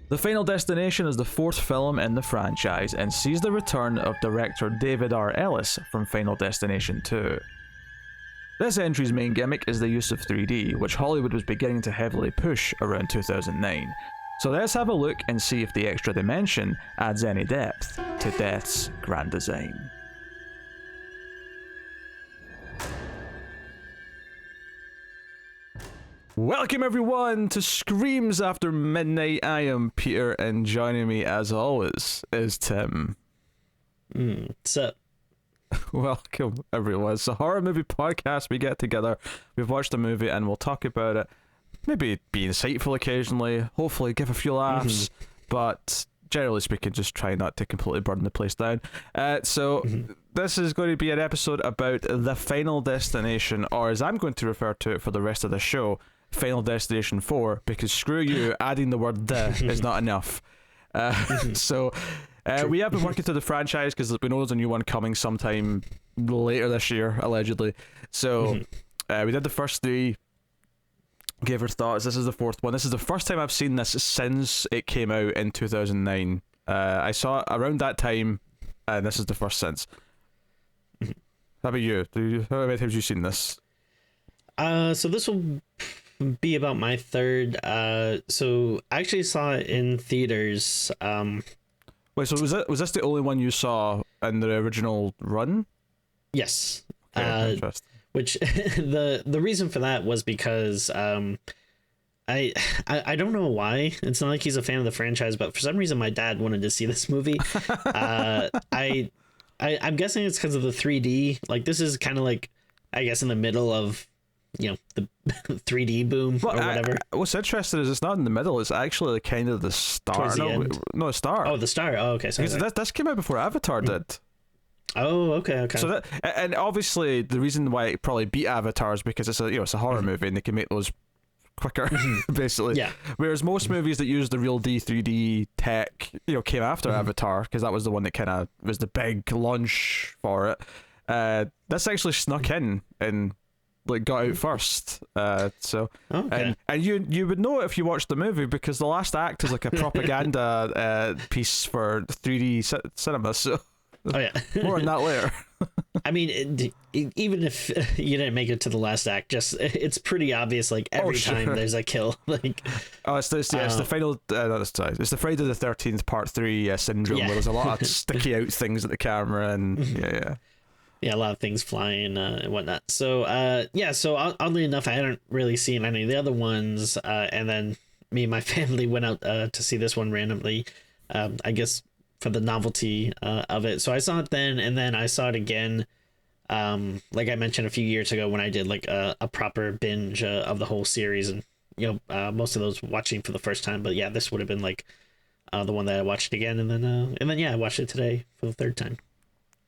The Final Destination is the fourth film in the franchise and sees the return of director David R. Ellis from Final Destination 2. This entry's main gimmick is the use of 3D, which Hollywood was beginning to heavily push around 2009. So let's have a look and see if the extra dimension adds any depth to Death's grand design. Welcome everyone to Screams After Midnight. I am Peter, and joining me as always is Tim. What's up? Welcome everyone. It's a horror movie podcast. We get together, we've watched a movie, and we'll talk about it. Maybe be insightful occasionally, hopefully give a few laughs, but generally speaking, just try not to completely burn the place down. This is going to be an episode about The Final Destination, or as I'm going to refer to it for the rest of the show, Final Destination 4, because screw you, adding the word "the" is not enough. We have been working through the franchise because we know there's a new one coming sometime later this year, allegedly. So we did the first three, gave our thoughts. This is the fourth one. This is the first time I've seen this since it came out in 2009. I saw it around that time, and this is the first since. How about you? How many times have you seen this? So this will be about my third. So I actually saw it in theaters. Wait, so was this the only one you saw in the original run? Yes. Okay, interesting. Which the reason for that was because I don't know why. It's not like he's a fan of the franchise, but for some reason my dad wanted to see this movie. I'm guessing it's because of the 3D. Like, this is kind of like, I guess, in the middle of, the 3D boom or whatever. What's interesting is it's not in the middle. It's actually kind of the start. No, the start. Oh, the start. Oh, okay. Sorry. This came out before Avatar did. Oh, okay. So that, and obviously the reason why it probably beat Avatar is because it's a horror movie and they can make those quicker, basically. Yeah. Whereas most movies that use the real 3D tech, came after Avatar, because that was the one that kind of was the big launch for it. This actually snuck in and got out first. And you would know it if you watched the movie, because the last act is like a propaganda piece for 3D cinema. So. Oh yeah. More on that later. I mean, even if you didn't make it to the last act, it's pretty obvious. Like every time there's a kill, it's the final. It's the Friday the 13th Part 3 syndrome, where there's a lot of sticky out things at the camera, and a lot of things flying and whatnot. So so oddly enough, I hadn't really seen any of the other ones, and then me and my family went out to see this one randomly. I guess for the novelty of it. So I saw it then, and then I saw it again, like I mentioned a few years ago when I did a proper binge of the whole series, and most of those watching for the first time. But yeah, this would have been the one that I watched again, and then I watched it today for the third time.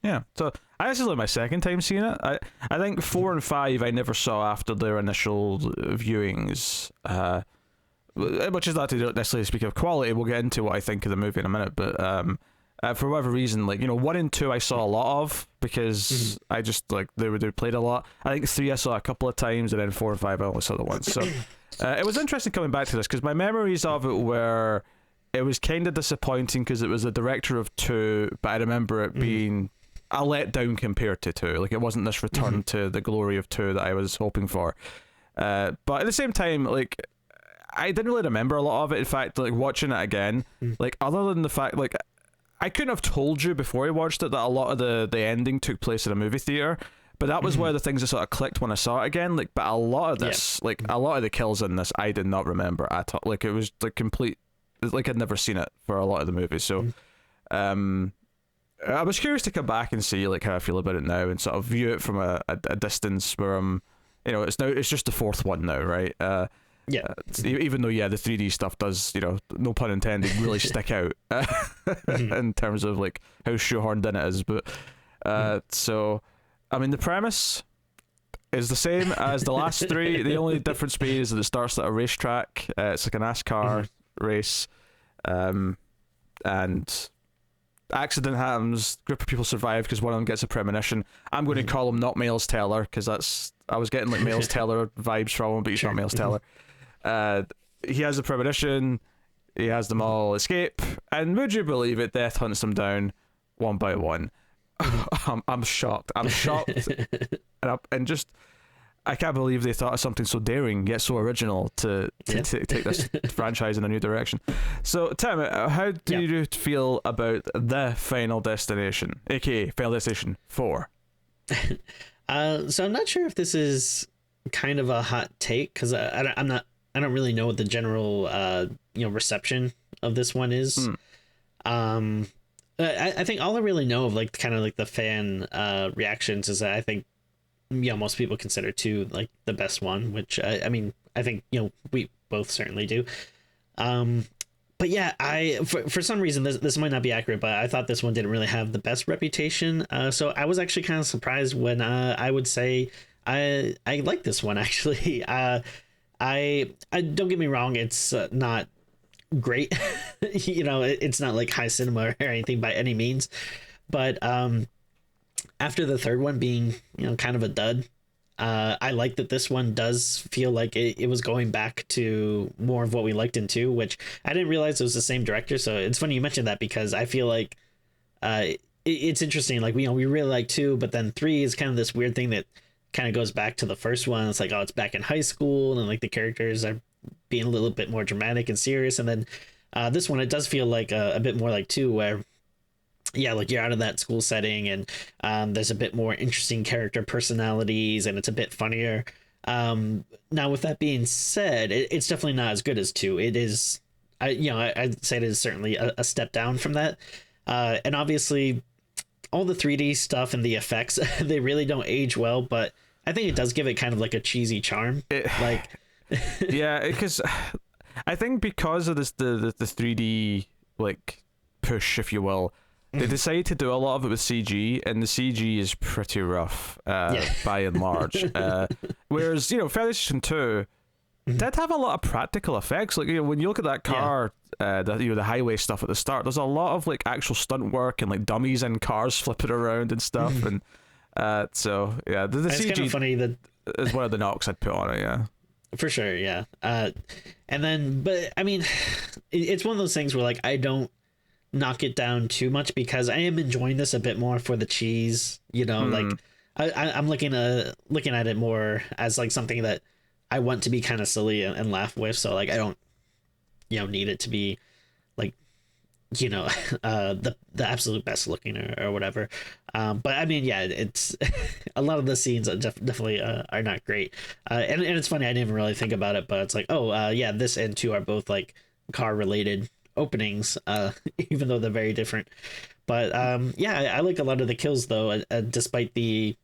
Yeah, so this is my second time seeing it. I think 4 and 5 I never saw after their initial viewings, which is not to necessarily speak of quality. We'll get into what I think of the movie in a minute, but for whatever reason, 1 and 2 I saw a lot of, because I just they played a lot. I think 3 I saw a couple of times, and then 4 and 5 I only saw the once. So it was interesting coming back to this, because my memories of it were, it was kind of disappointing because it was the director of 2, but I remember it being a letdown compared to 2. It wasn't this return to the glory of 2 that I was hoping for. But at the same time, I didn't really remember a lot of it. In fact, watching it again, other than the fact, I couldn't have told you before I watched it that a lot of the ending took place in a movie theater, but that was one of the things that sort of clicked when I saw it again. But a lot of this, a lot of the kills in this, I did not remember at all. It was complete, I'd never seen it for a lot of the movies. So, I was curious to come back and see how I feel about it now, and sort of view it from a distance where I'm, it's just the fourth one now, right? Even though the 3D stuff does, no pun intended, really stick out in terms of how shoehorned in it is. But so I mean, the premise is the same as the last 3. The only difference being is that it starts at a racetrack. It's like a NASCAR race, and accident happens. Group of people survive because one of them gets a premonition. I'm going to call him not Miles Teller, because I was getting Miles Teller vibes from him, but he's not Miles Teller. He has a premonition. he has them all escape, and would you believe it, Death hunts them down one by one. I'm shocked. I'm shocked, and just I can't believe they thought of something so daring yet so original to take this franchise in a new direction. So, Tim, how do you feel about the Final Destination, aka Final Destination 4? So I'm not sure if this is kind of a hot take, because I don't really know what the general reception of this one is. I think all I really know of like kind of like the fan reactions is that I think most people consider 2 like the best one, which I mean I think we both certainly do. But yeah, for some reason this might not be accurate, but I thought this one didn't really have the best reputation. So I was actually kind of surprised when I would say I like this one actually. I don't get me wrong, it's not great. It's not like high cinema or anything by any means, but after the third one being kind of a dud, I like that this one does feel like it was going back to more of what we liked in 2, which I didn't realize it was the same director. So it's funny you mentioned that, because I feel like it's interesting. Like we really like 2, but then 3 is kind of this weird thing that kind of goes back to the first one. It's like, oh, it's back in high school, and like the characters are being a little bit more dramatic and serious. And then this one, it does feel like a bit more like 2, where like you're out of that school setting, and there's a bit more interesting character personalities, and it's a bit funnier. Now with that being said, it's definitely not as good as 2. It is, I'd say it is certainly a step down from that. And obviously all the 3D stuff and the effects, they really don't age well, but I think it does give it kind of like a cheesy charm. Yeah, because I think because of this the 3D like push, if you will, they decided to do a lot of it with CG, and the CG is pretty rough by and large. Whereas Final Destination 2 did have a lot of practical effects. Like when you look at that car, the highway stuff at the start, there's a lot of like actual stunt work and like dummies and cars flipping around and stuff. And so the it's CG kind of funny that is one of the knocks I'd put on it. Yeah. For sure, yeah. And then, but I mean, it's one of those things where like I don't knock it down too much, because I am enjoying this a bit more for the cheese. Like I'm looking at it more as like something that I want to be kind of silly and laugh with. So like I don't need it to be like the absolute best looking or whatever. But I mean, yeah, it's a lot of the scenes definitely are not great. And it's funny, I didn't even really think about it, but it's like, this and 2 are both like car related openings, even though they're very different. But I like a lot of the kills though, despite the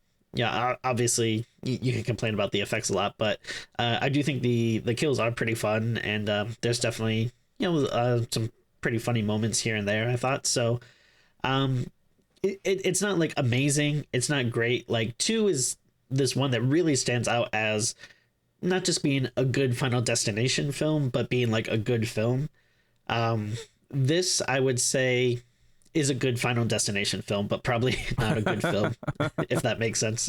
obviously you can complain about the effects a lot, but I do think the kills are pretty fun, and there's definitely some pretty funny moments here and there, I thought. So it's not like amazing, it's not great. Like 2 is this one that really stands out as not just being a good Final Destination film, but being like a good film. This I would say is a good Final Destination film, but probably not a good film, if that makes sense.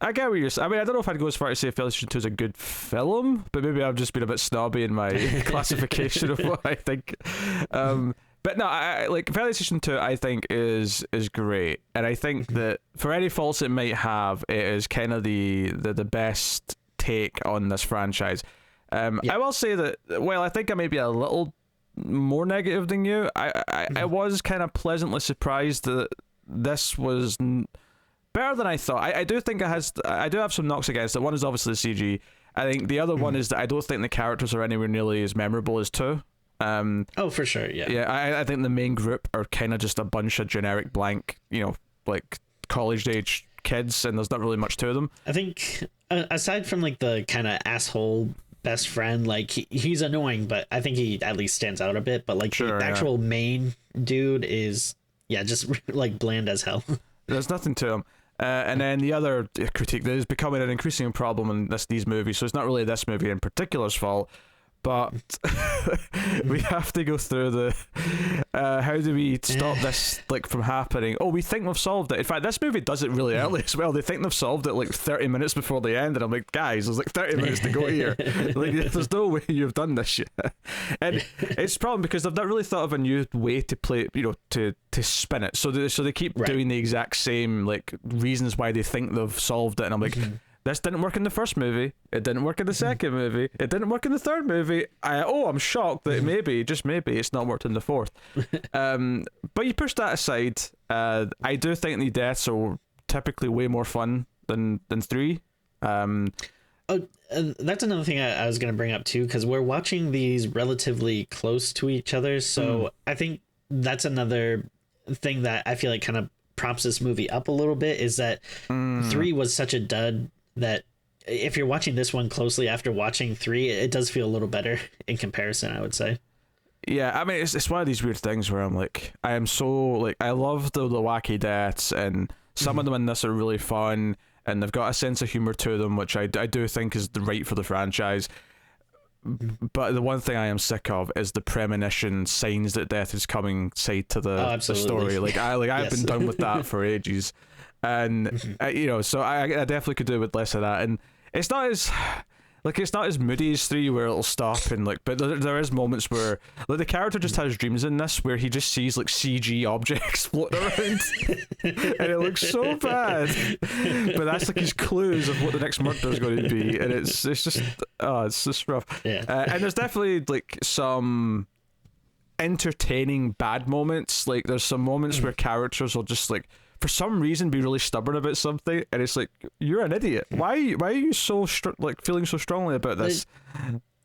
I get what you're saying. I mean, I don't know if I'd go as far as say Final Destination 2 is a good film, but maybe I've just been a bit snobby in my classification of what I think. But no, I like Final Destination 2, I think is great, and I think that for any faults it might have, it is kind of the best take on this franchise. I will say that while I think I may be a little more negative than you, I was kind of pleasantly surprised that this was better than I thought. I do think I do have some knocks against it. One is obviously the CG. I think the other one is that I don't think the characters are anywhere nearly as memorable as 2. For sure, yeah. Yeah, I think the main group are kind of just a bunch of generic blank, like college age kids, and there's not really much to them. I think aside from like the kind of asshole best friend, like he's annoying, but I think he at least stands out a bit. But like the actual main dude is just like bland as hell. There's nothing to him. And then the other critique that is becoming an increasing problem in these movies, so it's not really this movie in particular's fault, but we have to go through the how do we stop this like from happening. Oh, we think we've solved it. In fact, this movie does it really early as well. They think they've solved it like 30 minutes before the end, and I'm like, guys, there's like 30 minutes to go here. Like, there's no way you've done this yet. And it's probably because they've not really thought of a new way to play, to spin it. So they keep doing the exact same like reasons why they think they've solved it, and I'm like, this didn't work in the first movie. It didn't work in the second movie. It didn't work in the third movie. I'm shocked that maybe, just maybe, it's not worked in the fourth. But you push that aside, I do think the deaths are typically way more fun than 3. That's another thing I was going to bring up too, because we're watching these relatively close to each other. So I think that's another thing that I feel like kind of props this movie up a little bit, is that 3 was such a dud that if you're watching this one closely after watching 3, it does feel a little better in comparison, I would say. Yeah, I mean, it's one of these weird things where I'm like, I am so like, I love the wacky deaths, and some of them in this are really fun, and they've got a sense of humor to them, which I do think is the right for the franchise. But the one thing I am sick of is the premonition signs that death is coming side to the story. I've been done with that for ages, and so I definitely could do with less of that. And it's not as moody as 3 where it'll stop and like, but there is moments where like the character just has dreams in this where he just sees like CG objects floating around and it looks so bad, but that's like his clues of what the next murder is going to be, and it's just rough. And there's definitely like some entertaining bad moments. Like there's some moments where characters will just like for some reason be really stubborn about something, and it's like, you're an idiot. Why are you so feeling so strongly about this?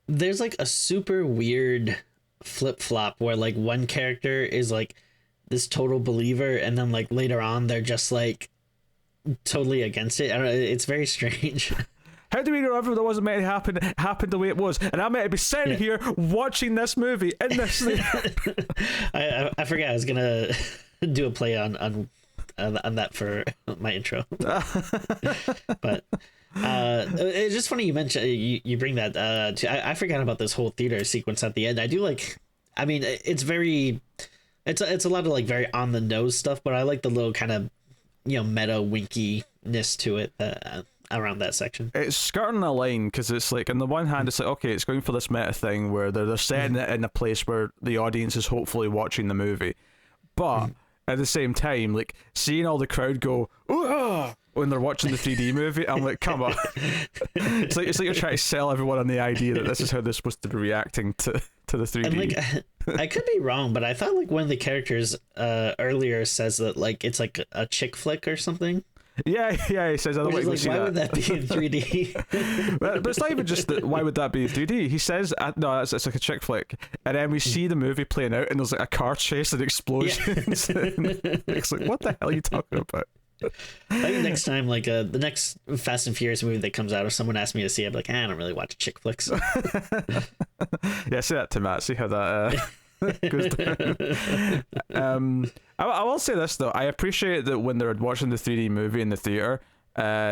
There's like a super weird flip-flop where like one character is like this total believer, and then like later on they're just like totally against it. I don't know, it's very strange. How do we know everything that wasn't meant to happen the way it was? And I'm meant to be sitting here watching this movie in this I forgot I was gonna do a play on that for my intro. But it's just funny you mentioned you bring that I forgot about this whole theater sequence at the end. I do like, I mean, it's a lot of like very on the nose stuff, but I like the little kind of meta winkiness to it around that section. It's skirting a line because it's like, on the one hand it's like, okay, it's going for this meta thing where they're setting it in a place where the audience is hopefully watching the movie, but at the same time, like seeing all the crowd go "Ooh!" when they're watching the 3D movie, I'm like, come on. It's like you're trying to sell everyone on the idea that this is how they're supposed to be reacting to the 3D. And like, I could be wrong, but I thought like one of the characters earlier says that like it's like a chick flick or something. Yeah, he says, I don't like, why would that be in 3D? but it's not even just that, why would that be in 3D? He says, no, it's like a chick flick. And then we see the movie playing out, and there's like a car chase and explosions. Yeah. And it's like, what the hell are you talking about? I think next time, like the next Fast and Furious movie that comes out, if someone asks me to see it, I'm like, I don't really watch chick flicks. Yeah, say that to Matt, see how that goes down. I will say this though, I appreciate that when they're watching the 3D movie in the theater,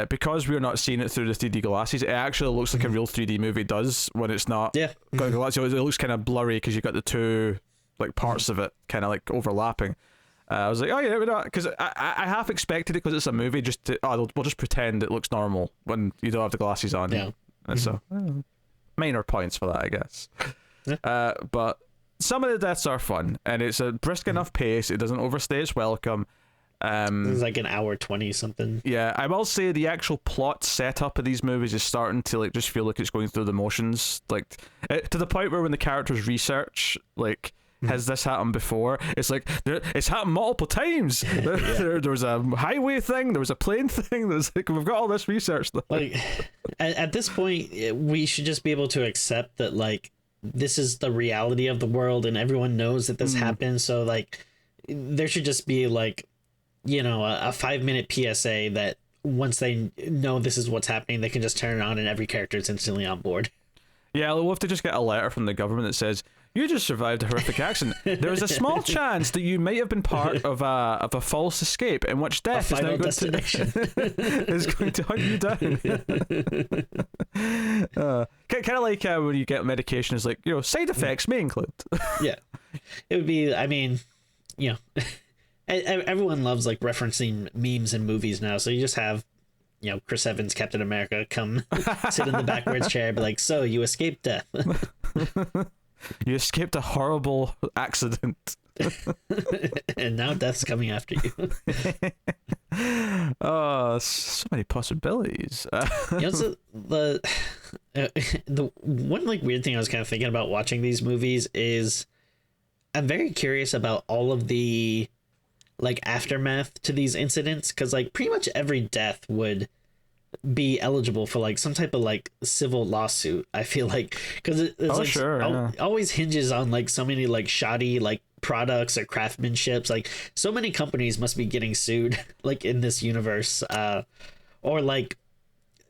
because we're not seeing it through the 3D glasses, it actually looks like a real 3D movie does when it's not. Yeah. Got glasses. It looks kind of blurry because you've got the two like parts of it kind of like overlapping. I was like, oh yeah, we're not, because I half expected it because it's a movie just to we'll just pretend it looks normal when you don't have the glasses on. Yeah. And so minor points for that, I guess. Yeah. But some of the deaths are fun, and it's a brisk enough pace. It doesn't overstay its welcome. It's like an hour 20 something. Yeah, I will say the actual plot setup of these movies is starting to like just feel like it's going through the motions, like to the point where when the characters research like, has this happened before? It's like it's happened multiple times. There was a highway thing, there was a plane thing. There's like, we've got all this research. Like at this point, we should just be able to accept that like this is the reality of the world, and everyone knows that this happens. So like, there should just be like, a 5-minute PSA that once they know this is what's happening, they can just turn it on, and every character is instantly on board. Yeah, we'll have to just get a letter from the government that says, You just survived a horrific accident. There is a small chance that you might have been part of a false escape in which death is now going is going to hunt you down. Kind of like when you get medication, is like, side effects may include. Yeah, it would be. I mean, everyone loves like referencing memes in movies now, so you just have. Chris Evans, Captain America, come sit in the backwards chair and be like, so you escaped death. You escaped a horrible accident. And now death's coming after you. Oh, so many possibilities. So the one like weird thing I was kind of thinking about watching these movies is I'm very curious about all of the like aftermath to these incidents, because like pretty much every death would be eligible for like some type of like civil lawsuit, I feel like, because it's like sure, always hinges on like so many like shoddy like products or craftsmanships. Like so many companies must be getting sued like in this universe, or like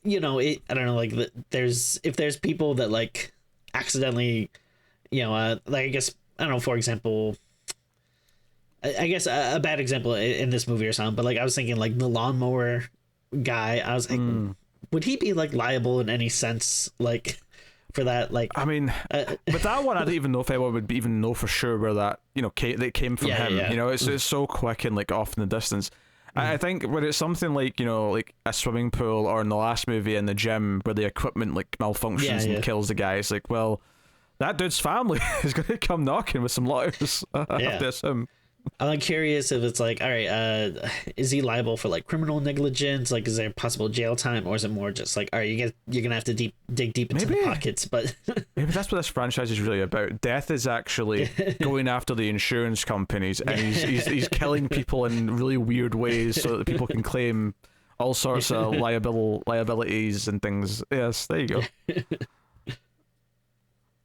I don't know, like if there's people that like accidentally like I guess I don't know, for example, I guess a bad example in this movie or something, but like I was thinking like the lawnmower guy, I was like, would he be like liable in any sense like for that? Like, I mean, but that one I don't even know if anyone would even know for sure where that that came from him. Yeah. It's so quick and like off in the distance. I think when it's something like like a swimming pool, or in the last movie in the gym where the equipment like malfunctions and kills the guy, it's like, well, that dude's family is going to come knocking with some lawyers. I have to assume. I'm like curious if it's like, all right, is he liable for like criminal negligence? Like, is there possible jail time, or is it more just like, all right, you're gonna have to dig deep into the pockets? But maybe that's what this franchise is really about. Death is actually going after the insurance companies, and he's killing people in really weird ways so that people can claim all sorts of liabilities and things. Yes, there you go. You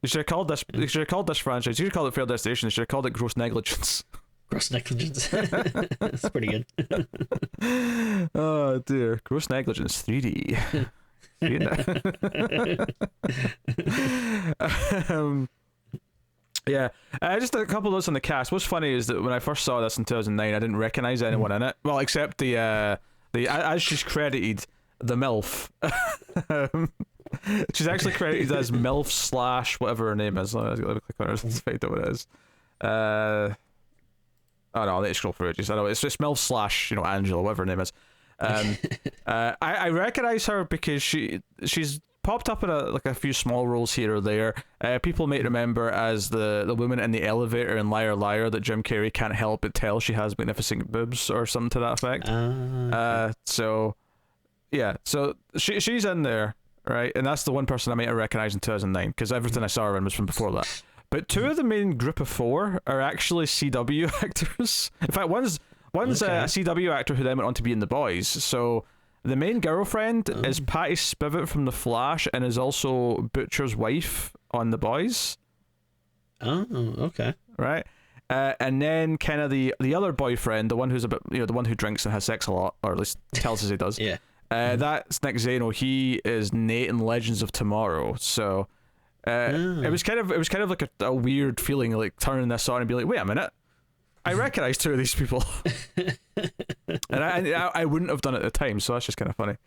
should have called this. You should have called this franchise. You should have called it Fair Destination. You should have called it Gross Negligence. Gross negligence. That's pretty good. Oh dear, Gross Negligence 3D. Just a couple of notes on the cast. What's funny is that when I first saw this in 2009, I didn't recognize anyone in it. Well, except the as she's credited, the MILF. She's actually credited as MILF / whatever her name is. Let me click on her to find out what it is. Oh no, I'll let you scroll through it. I know it's MILF / Angela, whatever her name is. I recognize her because she's popped up in a few small roles here or there. People might remember as the woman in the elevator in Liar Liar that Jim Carrey can't help but tell she has magnificent boobs or something to that effect. So she's in there, right? And that's the one person I might have recognized in 2009, because everything I saw her in was from before that. But two of the main group of four are actually CW actors. In fact, one's a CW actor who then went on to be in The Boys. So the main girlfriend is Patty Spivot from The Flash, and is also Butcher's wife on The Boys. Oh, okay. Right. And then kind of the other boyfriend, the one who's a bit, the one who drinks and has sex a lot, or at least tells us he does. Yeah. That's Nick Zano. He is Nate in Legends of Tomorrow. So. It was kind of like a weird feeling, like turning this on and be like, wait a minute, I recognize two of these people. And I wouldn't have done it at the time, so that's just kind of funny.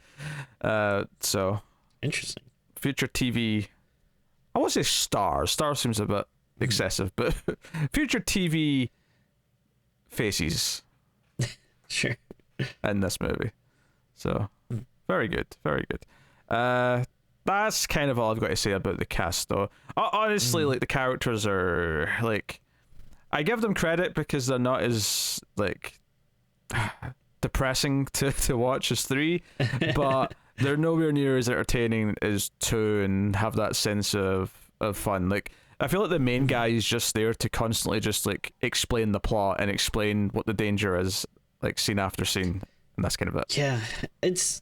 So interesting. Future TV, I won't say stars. Star seems a bit excessive, but future TV faces. Sure. In this movie. So very good, very good. That's kind of all I've got to say about the cast, though. Honestly, like, the characters are like, I give them credit because they're not as like depressing to watch as 3, but they're nowhere near as entertaining as 2 and have that sense of fun. Like, I feel like the main guy is just there to constantly just like explain the plot and explain what the danger is, like scene after scene, and that's kind of it. Yeah, it's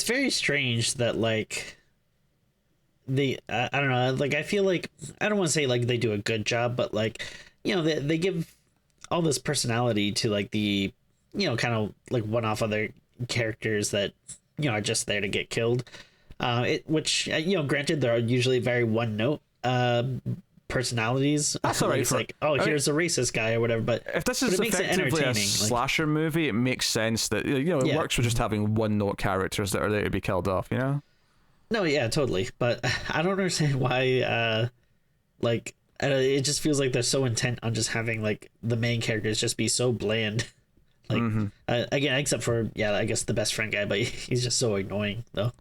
very strange that like. I don't know, like I feel like, I don't want to say like they do a good job, but like they give all this personality to like the kind of like one-off other characters that are just there to get killed, which granted they're usually very one note personalities. That's all right. It's like, oh, here's a racist guy or whatever. But if this is effectively a slasher movie, it makes sense that it works with just having one note characters that are there to be killed off. No, yeah, totally. But I don't understand why. It just feels like they're so intent on just having like the main characters just be so bland. Like again, except for I guess the best friend guy, but he's just so annoying though.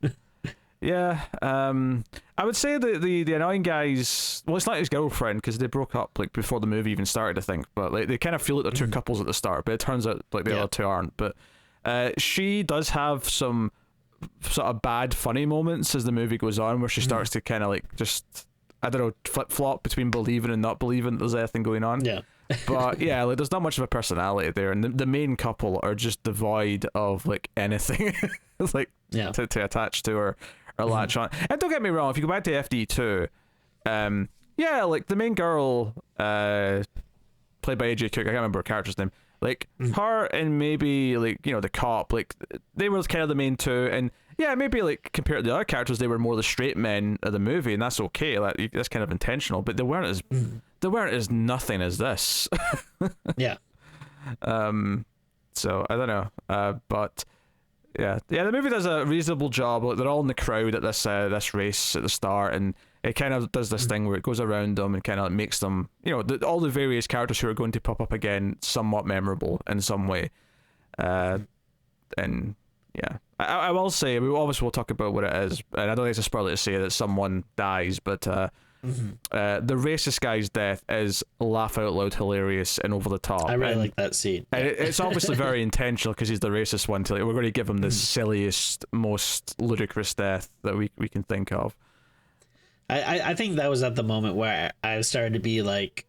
Yeah, I would say the annoying guys. Well, it's not his girlfriend because they broke up like before the movie even started, I think. But like they kind of feel like they're two couples at the start, but it turns out like the other two aren't. But she does have some sort of bad funny moments as the movie goes on, where she starts to kind of like just, I don't know, flip flop between believing and not believing that there's anything going on. Yeah. But yeah, like there's not much of a personality there, and the main couple are just devoid of like anything like to attach to or latch on. And don't get me wrong, if you go back to FD2, like the main girl, played by AJ Cook, I can't remember her character's name. Like her and maybe like the cop, like they were kind of the main two, and yeah, maybe like compared to the other characters, they were more the straight men of the movie, and that's okay. Like that's kind of intentional, but they weren't as nothing as this. Yeah. So I don't know. But yeah, the movie does a reasonable job. Like, they're all in the crowd at this race at the start, and it kind of does this thing where it goes around them and kind of makes them, all the various characters who are going to pop up again somewhat memorable in some way. And yeah, I will say, we obviously will talk about what it is, and I don't think it's a spoiler to say that someone dies, but the racist guy's death is laugh out loud hilarious and over the top. I really like that scene. And it's obviously very intentional because he's the racist one. We're going to give him the silliest, most ludicrous death that we can think of. I think that was at the moment where I started to be like,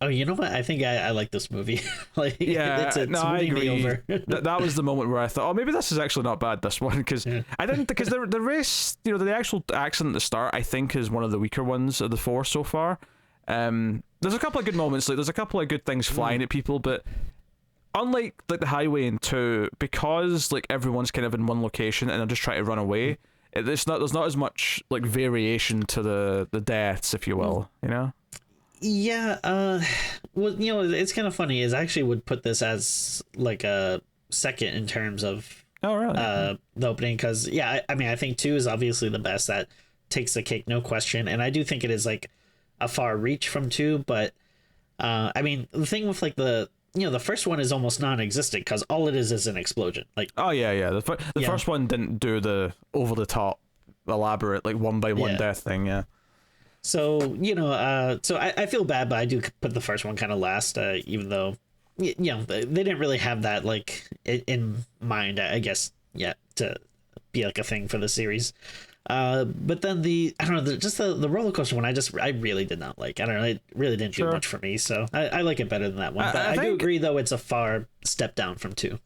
oh, you know what? I think I like this movie. Like, it's I agree. me over. that was the moment where I thought, oh, maybe this is actually not bad, this one, because I didn't, because the race, the actual accent at the start, I think is one of the weaker ones of the four so far. There's a couple of good moments, like there's a couple of good things flying at people, but unlike like the highway in 2, because like everyone's kind of in one location and they're just trying to run away, there's not as much like variation to the deaths, if you will, Yeah, well, it's kind of funny, is I actually would put this as like a second in terms of the opening, because I mean I think 2 is obviously the best. That takes the cake, no question, and I do think it is like a far reach from 2, but I mean the thing with like the first one is almost non-existent because all it is an explosion. Like, oh yeah, the first one didn't do the over the top elaborate like one by one death thing. So so I feel bad, but I do put the first one kind of last, even though they didn't really have that like in mind, I guess, to be like a thing for the series. But then I don't know, just the roller coaster one, I really did not like. I don't know, it really didn't do much for me, so I like it better than that one. But I do agree, though, it's a far step down from 2.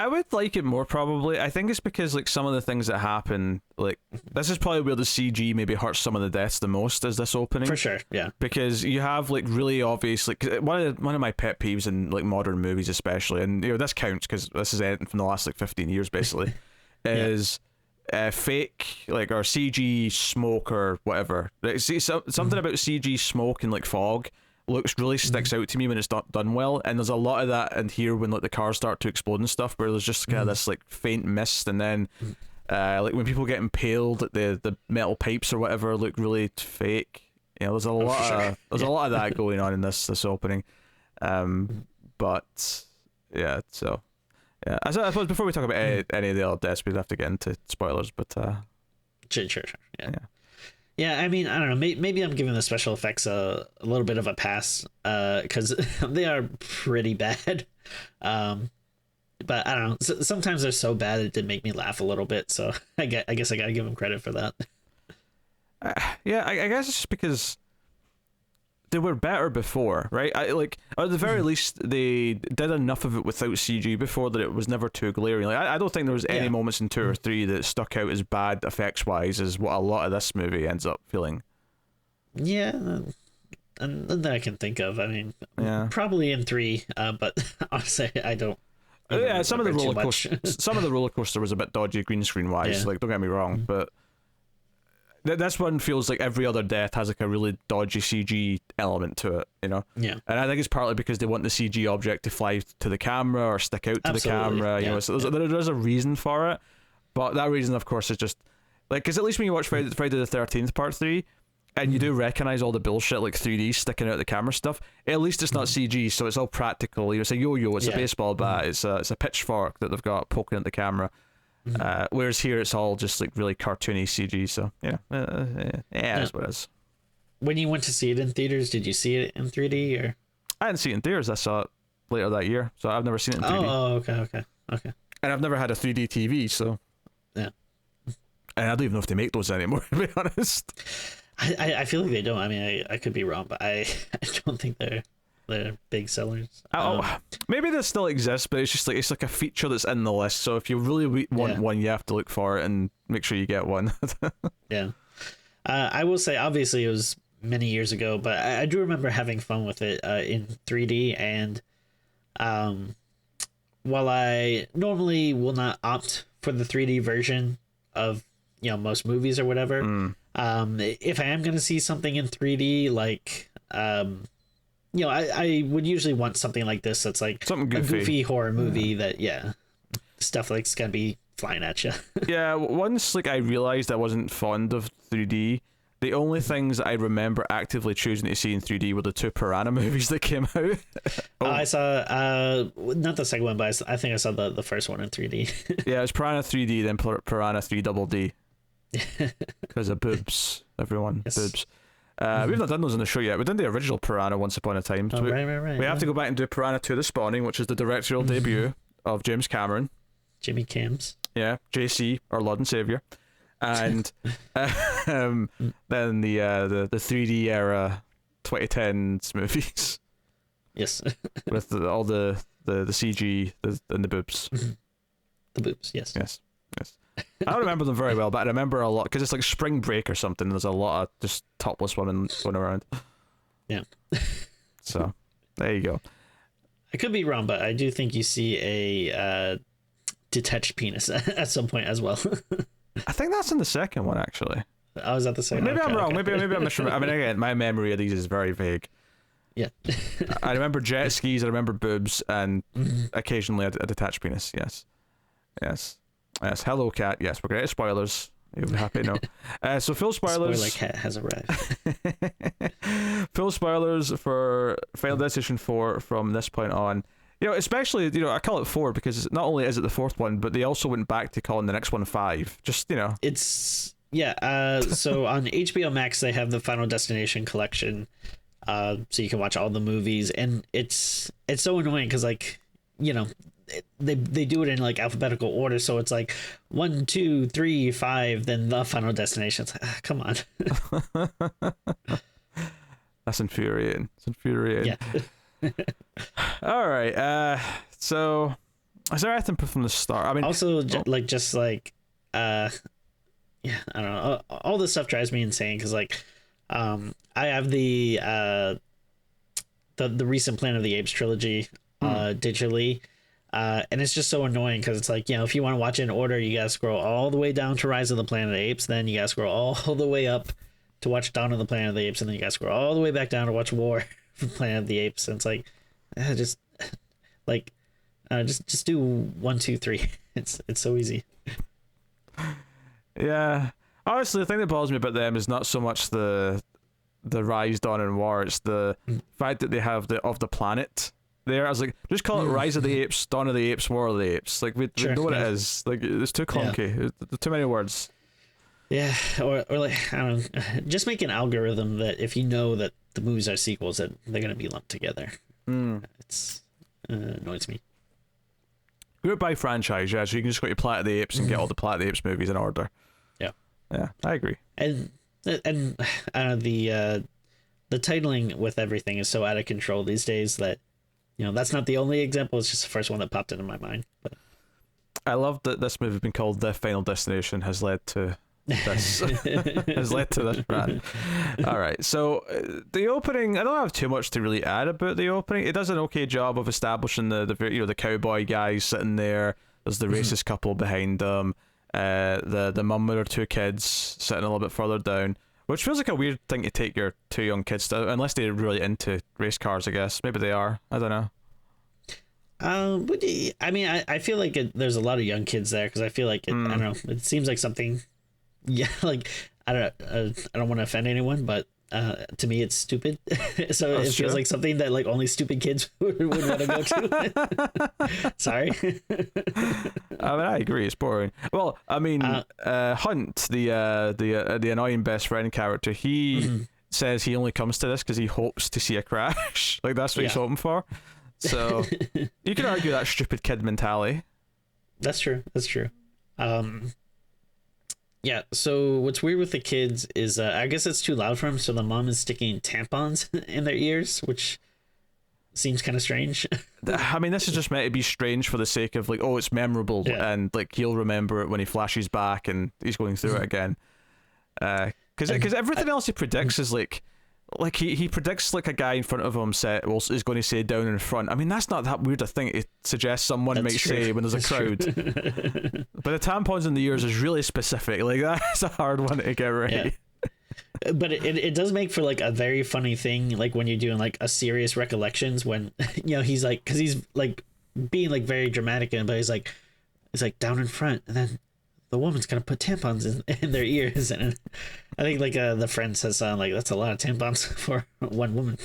I would like it more, probably. I think it's because like some of the things that happen, like this is probably where the CG maybe hurts some of the deaths the most, is this opening. For sure, yeah. Because you have like really obvious, like one of my pet peeves in like modern movies especially, and this counts because this is anything from the last like 15 years basically, is fake like or CG smoke or whatever. Like, see, something about CG smoke and like fog really sticks out to me when it's not done well, and there's a lot of that in here when like the cars start to explode and stuff, where there's just kind of this like faint mist, and then like when people get impaled, like the metal pipes or whatever look really fake. There's a lot of a lot of that going on in this opening. But yeah, so yeah, I suppose before we talk about any of the other deaths, we'd have to get into spoilers, but sure. Yeah, I mean, I don't know. Maybe I'm giving the special effects a little bit of a pass, because they are pretty bad. But I don't know. Sometimes they're so bad it did make me laugh a little bit. So I guess I gotta give them credit for that. I guess it's just because they were better before, right? At the very least, they did enough of it without CG before that it was never too glaring. Like, I don't think there was any moments in 2 or 3 that stuck out as bad effects-wise as what a lot of this movie ends up feeling. Yeah, and that I can think of. I mean, probably in 3, but honestly, I don't. Some of the roller coaster was a bit dodgy green screen wise. Like, don't get me wrong, but this one feels like every other death has like a really dodgy CG element to it, you know. Yeah. And I think it's partly because they want the CG object to fly to the camera or stick out to the camera, you know. So there's a reason for it, but that reason, of course, is just like, because at least when you watch Friday the 13th Part 3, and you do recognize all the bullshit like 3D sticking out the camera stuff, at least it's not CG, so it's all practical. You know, it's a yo-yo, it's a baseball bat, it's a pitchfork that they've got poking at the camera. Whereas here it's all just like really cartoony CG. So that's what it is. When you went to see it in theaters, did you see it in 3D or? I didn't see it in theaters. I saw it later that year, so I've never seen it in 3D. Oh, okay. And I've never had a 3D TV, so yeah. And I don't even know if they make those anymore, to be honest. I feel like they don't. I mean, I could be wrong, but I don't think they're big sellers. Maybe this still exists, but it's just like it's like a feature that's in the list. So if you really want one, you have to look for it and make sure you get one. Yeah, I will say, obviously, it was many years ago, but I do remember having fun with it in 3D. And while I normally will not opt for the 3D version of most movies or whatever. If I am going to see something in 3D, like, I would usually want something like this that's like something a goofy horror movie that, stuff like's going to be flying at you. Yeah, once like I realized I wasn't fond of 3D, the only things I remember actively choosing to see in 3D were the 2 Piranha movies that came out. I saw, not the second one, but I think I saw the first one in 3D. Yeah, it was Piranha 3D, then Piranha 3 Double D. Because of boobs, everyone. Yes. Boobs. We've not done those in the show yet. We did the original Piranha once upon a time. So right. We have to go back and do Piranha 2 The Spawning, which is the directorial debut of James Cameron. Jimmy Cams. Yeah, JC, our Lord and Savior. And then the 3D era 2010s movies. Yes. With all the CG and the boobs. The boobs, yes. Yes. I don't remember them very well, but I remember a lot because it's like Spring Break or something. There's a lot of just topless women going around. Yeah. So there you go. I could be wrong, but I do think you see a detached penis at some point as well. I think that's in the second one, actually. Oh, is that the second? Maybe I'm wrong. Maybe I'm misremembering. I mean, again, my memory of these is very vague. Yeah. I remember jet skis. I remember boobs, and occasionally a detached penis. Yes. Hello, cat. Yes, we're great at spoilers. You'll be happy to know. So full spoilers. Spoiler cat has arrived. Full spoilers for Final Destination 4 from this point on. Especially, I call it 4 because not only is it the 4th one, but they also went back to calling the next one 5. Just, It's, so on HBO Max, they have the Final Destination collection. So you can watch all the movies. And it's so annoying because, like, they do it in like alphabetical order, so it's like 1, 2, 3, 5, then the Final Destination. It's like, come on. That's infuriating. It's infuriating. Yeah. All right. So is there anything from the start? I mean, also I don't know. All this stuff drives me insane because like, I have the recent Planet of the Apes trilogy digitally. And it's just so annoying because it's like, if you want to watch it in order, you gotta scroll all the way down to Rise of the Planet of the Apes, then you gotta scroll all the way up to watch Dawn of the Planet of the Apes, and then you gotta scroll all the way back down to watch War for Planet of the Apes. And it's like, just do 1, 2, 3. It's so easy. Yeah. Honestly, the thing that bothers me about them is not so much the Rise, Dawn, and War. It's the fact that they have the Of the Planet there. I was like, just call it Rise of the Apes, Dawn of the Apes, War of the Apes. Like we know what it is. Like it's too clunky. There's too many words. Yeah, or like, I don't know, just make an algorithm that if you know that the movies are sequels, that they're gonna be lumped together. It's annoys me. Group by franchise, so you can just go to Planet of the Apes and get all the Planet of the Apes movies in order. Yeah, I agree. And the titling with everything is so out of control these days that that's not the only example. It's just the first one that popped into my mind. But I love that this movie being called The Final Destination has led to this brand. All right, so the opening, I don't have too much to really add about the opening. It does an okay job of establishing the cowboy guys sitting there. There's the racist couple behind them. the mum with her two kids sitting a little bit further down, which feels like a weird thing to take your two young kids to, unless they're really into race cars, I guess. Maybe they are. I don't know. But I mean, I feel like there's a lot of young kids there because I feel like I don't know. It seems like something. Yeah, like I don't want to offend anyone, but to me it's stupid. So it feels like something that like only stupid kids would want to go to. Sorry. I mean, I agree. It's boring. Well, I mean, Hunt, the annoying best friend character, he says he only comes to this because he hopes to see a crash. Like that's what he's hoping for. So you could argue that stupid kid mentality. That's true. Yeah, so what's weird with the kids is I guess it's too loud for them, so the mom is sticking tampons in their ears, which seems kind of strange. I mean, this is just meant to be strange for the sake of like, oh, it's memorable, and like he'll remember it when he flashes back and he's going through it again. Because everything else he predicts is like he predicts like a guy in front of him is going to say down in front. I mean, that's not that weird a thing to suggest someone might say when there's a crowd. But the tampons in the ears is really specific. Like that's a hard one to get right. Yeah. But it does make for like a very funny thing, like when you're doing like a serious recollections when he's like, because he's like being like very dramatic, but he's like down in front, and then the woman's gonna put tampons in their ears, and I think like the friend says like that's a lot of tampons for one woman.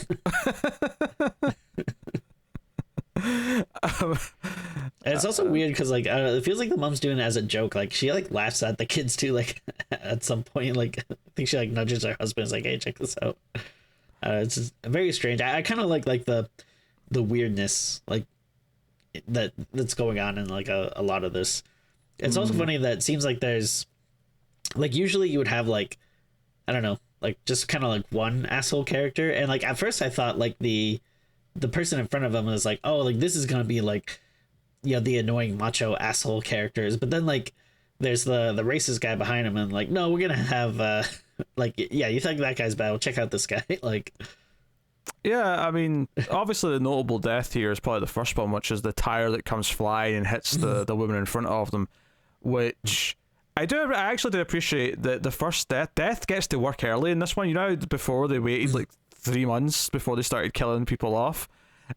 And it's also weird because like it feels like the mom's doing it as a joke. Like she like laughs at the kids too. Like at some point, like I think she like nudges her husband. Is like, hey, check this out. It's just very strange. I kind of like the weirdness like that's going on in like a lot of this. It's also funny that it seems like there's like usually you would have like I don't know, like just kind of like one asshole character, and like at first I thought like the person in front of him was like, oh, like this is gonna be like the annoying macho asshole characters, but then like there's the racist guy behind him, and like no, we're gonna have like you think that guy's bad, well check out this guy. Like yeah, I mean, obviously the notable death here is probably the first one, which is the tire that comes flying and hits the woman in front of them, which I actually do appreciate that the first death gets to work early in this one. You know, before they waited like 3 months before they started killing people off.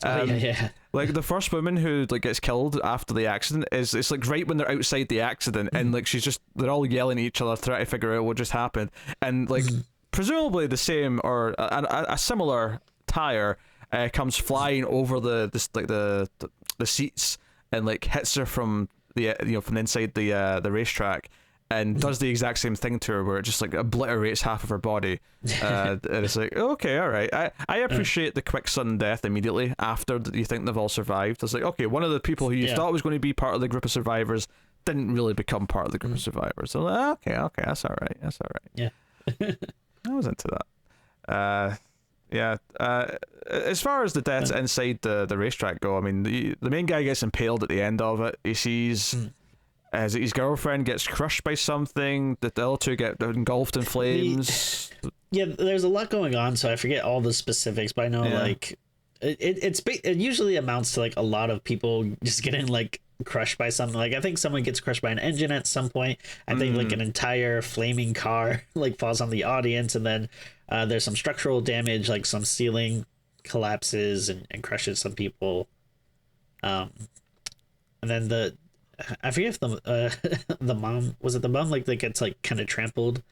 Like the first woman who like gets killed after the accident it's like right when they're outside the accident, and like they're all yelling at each other trying to figure out what just happened, and like presumably the same or a similar tire comes flying over the seats and like hits her from from inside the racetrack, and does the exact same thing to her where it just like obliterates half of her body. And it's like, okay, all right. I appreciate the quick sudden death immediately after you think they've all survived. It's like, okay, one of the people who you thought was going to be part of the group of survivors didn't really become part of the group of survivors. So like, okay, that's all right. Yeah. I was into that. As far as the deaths inside the racetrack go, I mean, the main guy gets impaled at the end of it. He sees as his girlfriend gets crushed by something, that the other two get engulfed in flames. There's a lot going on, so I forget all the specifics, but I know like it usually amounts to like a lot of people just getting like crushed by something. Like I think someone gets crushed by an engine at some point. I think like an entire flaming car like falls on the audience, and then there's some structural damage, like some ceiling collapses and crushes some people. And then I forget if the mom like that gets like kind of trampled.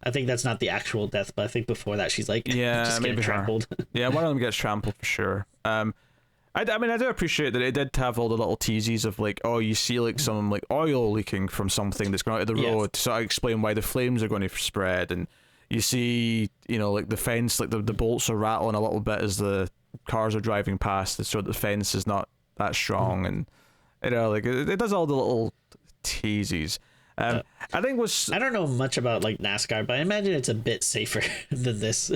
I think that's not the actual death, but I think before that she's like just maybe trampled. Yeah, one of them gets trampled for sure. I mean, I do appreciate that it did have all the little teases of like, oh, you see like some like oil leaking from something that's going out of the road to sort of explain why the flames are going to spread, and you see, like the fence, like the bolts are rattling a little bit as the cars are driving past, so the fence is not that strong, and like it does all the little teases. I think I don't know much about like NASCAR, but I imagine it's a bit safer than this.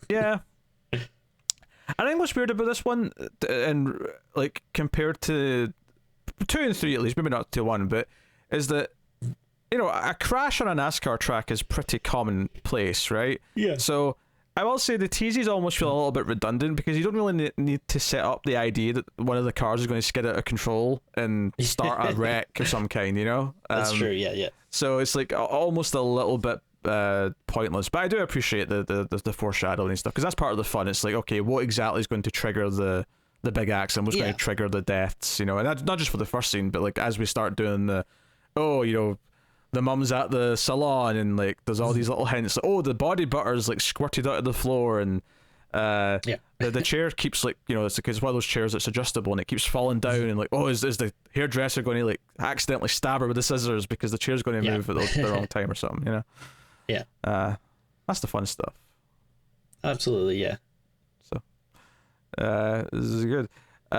Yeah. I think what's weird about this one, and like compared to 2 and 3 at least, maybe not to 1, but is that a crash on a NASCAR track is pretty commonplace, right? Yeah. So I will say the teases almost feel a little bit redundant because you don't really need to set up the idea that one of the cars is going to skid out of control and start a wreck of some kind, you know? That's true, yeah. So it's like almost a little bit pointless, but I do appreciate the foreshadowing and stuff because that's part of the fun. It's like, okay, what exactly is going to trigger the big accident? What's going to trigger the deaths, you know? And that's not just for the first scene, but like as we start doing the the mum's at the salon and like there's all these little hints like, oh, the body butter's like squirted out of the floor, and the chair keeps like, you know, it's one of those chairs that's adjustable and it keeps falling down, and like, oh, is the hairdresser going to like accidentally stab her with the scissors because the chair's going to move at the wrong time or something, you know? That's the fun stuff. Absolutely, yeah. So this is good. They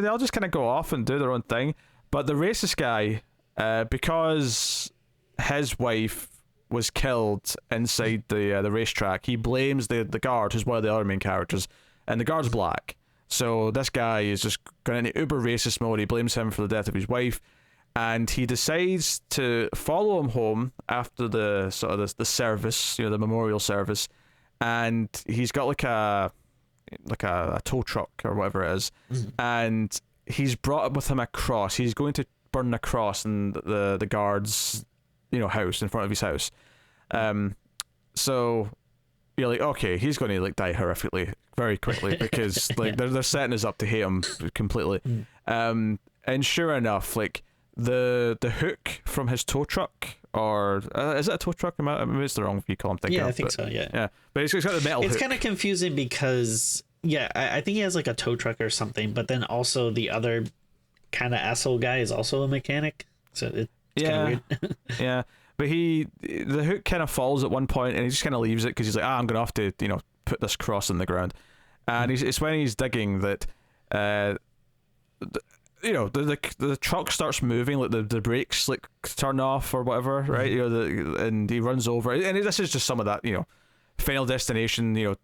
all just kind of go off and do their own thing. But the racist guy, because his wife was killed inside the racetrack, he blames the guard, who's one of the other main characters, and the guard's black. So this guy is just going into uber racist mode. He blames him for the death of his wife, and he decides to follow him home after the sort of the service, you know, the memorial service, and he's got like a tow truck or whatever it is, and he's brought up with him a cross. He's going to burn a cross in the guard's, you know, house, in front of his house. So you're like, okay, he's going to like die horrifically very quickly because like they're setting us up to hate him completely. And sure enough, like the hook from his tow truck, or is it a tow truck? Maybe it's the wrong vehicle I'm thinking of. I think so. Yeah. But it's got the metal hook. It's kind of confusing because I think he has like a tow truck or something, but then also the other kind of asshole guy is also a mechanic, so it's kind of weird. Yeah, but the hook kind of falls at one point and he just kind of leaves it because he's like, I'm gonna have to, you know, put this cross in the ground, and it's when he's digging that you know, the truck starts moving, like the brakes like turn off or whatever, right? You know, and he runs over, and this is just some of that, you know, Final Destination, you know,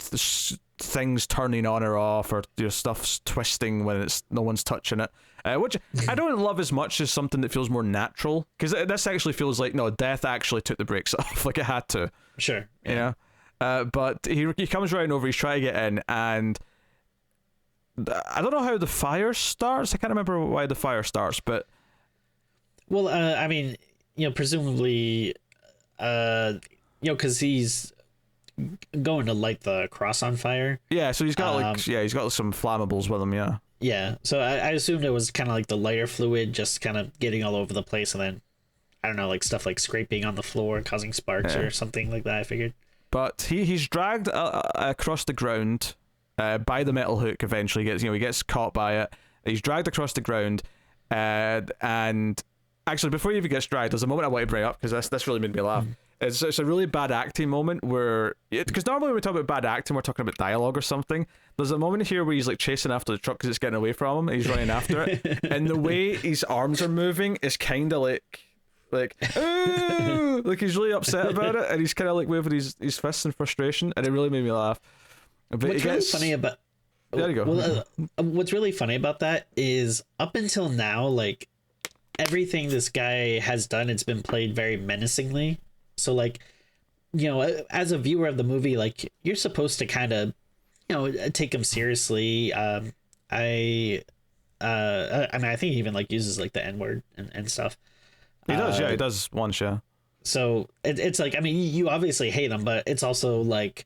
things turning on or off, or, you know, stuff's twisting when no one's touching it, which I don't love as much as something that feels more natural, because this actually feels like, no, death actually took the brakes off, like it had to. Sure. You know, but he comes right over, he's trying to get in, and I don't know how the fire starts. I can't remember why the fire starts, but well, I mean, you know, presumably, you know, because he's going to light the cross on fire. Yeah, so he's got he's got some flammables with him. Yeah, so I assumed it was kind of like the lighter fluid just kind of getting all over the place, and then I don't know, like stuff like scraping on the floor causing sparks or something like that, I figured. But he's dragged across the ground by the metal hook. Eventually he gets caught by it. He's dragged across the ground, and actually before he even gets dragged, there's a moment I want to bring up because this really made me laugh. It's a really bad acting moment where, because normally when we talk about bad acting, we're talking about dialogue or something. There's a moment here where he's like chasing after the truck because it's getting away from him, and he's running after it, and the way his arms are moving is kind of like ooh, like he's really upset about it, and he's kind of like waving his fists in frustration, and it really made me laugh. But what's really funny about there you go. Well, what's really funny about that is up until now, like everything this guy has done, it's been played very menacingly. So like, you know, as a viewer of the movie, like you're supposed to kind of, you know, take him seriously. I mean, I think he even like uses like the N-word and stuff. He does, he does once, yeah. So it's like, I mean, you obviously hate him, but it's also like,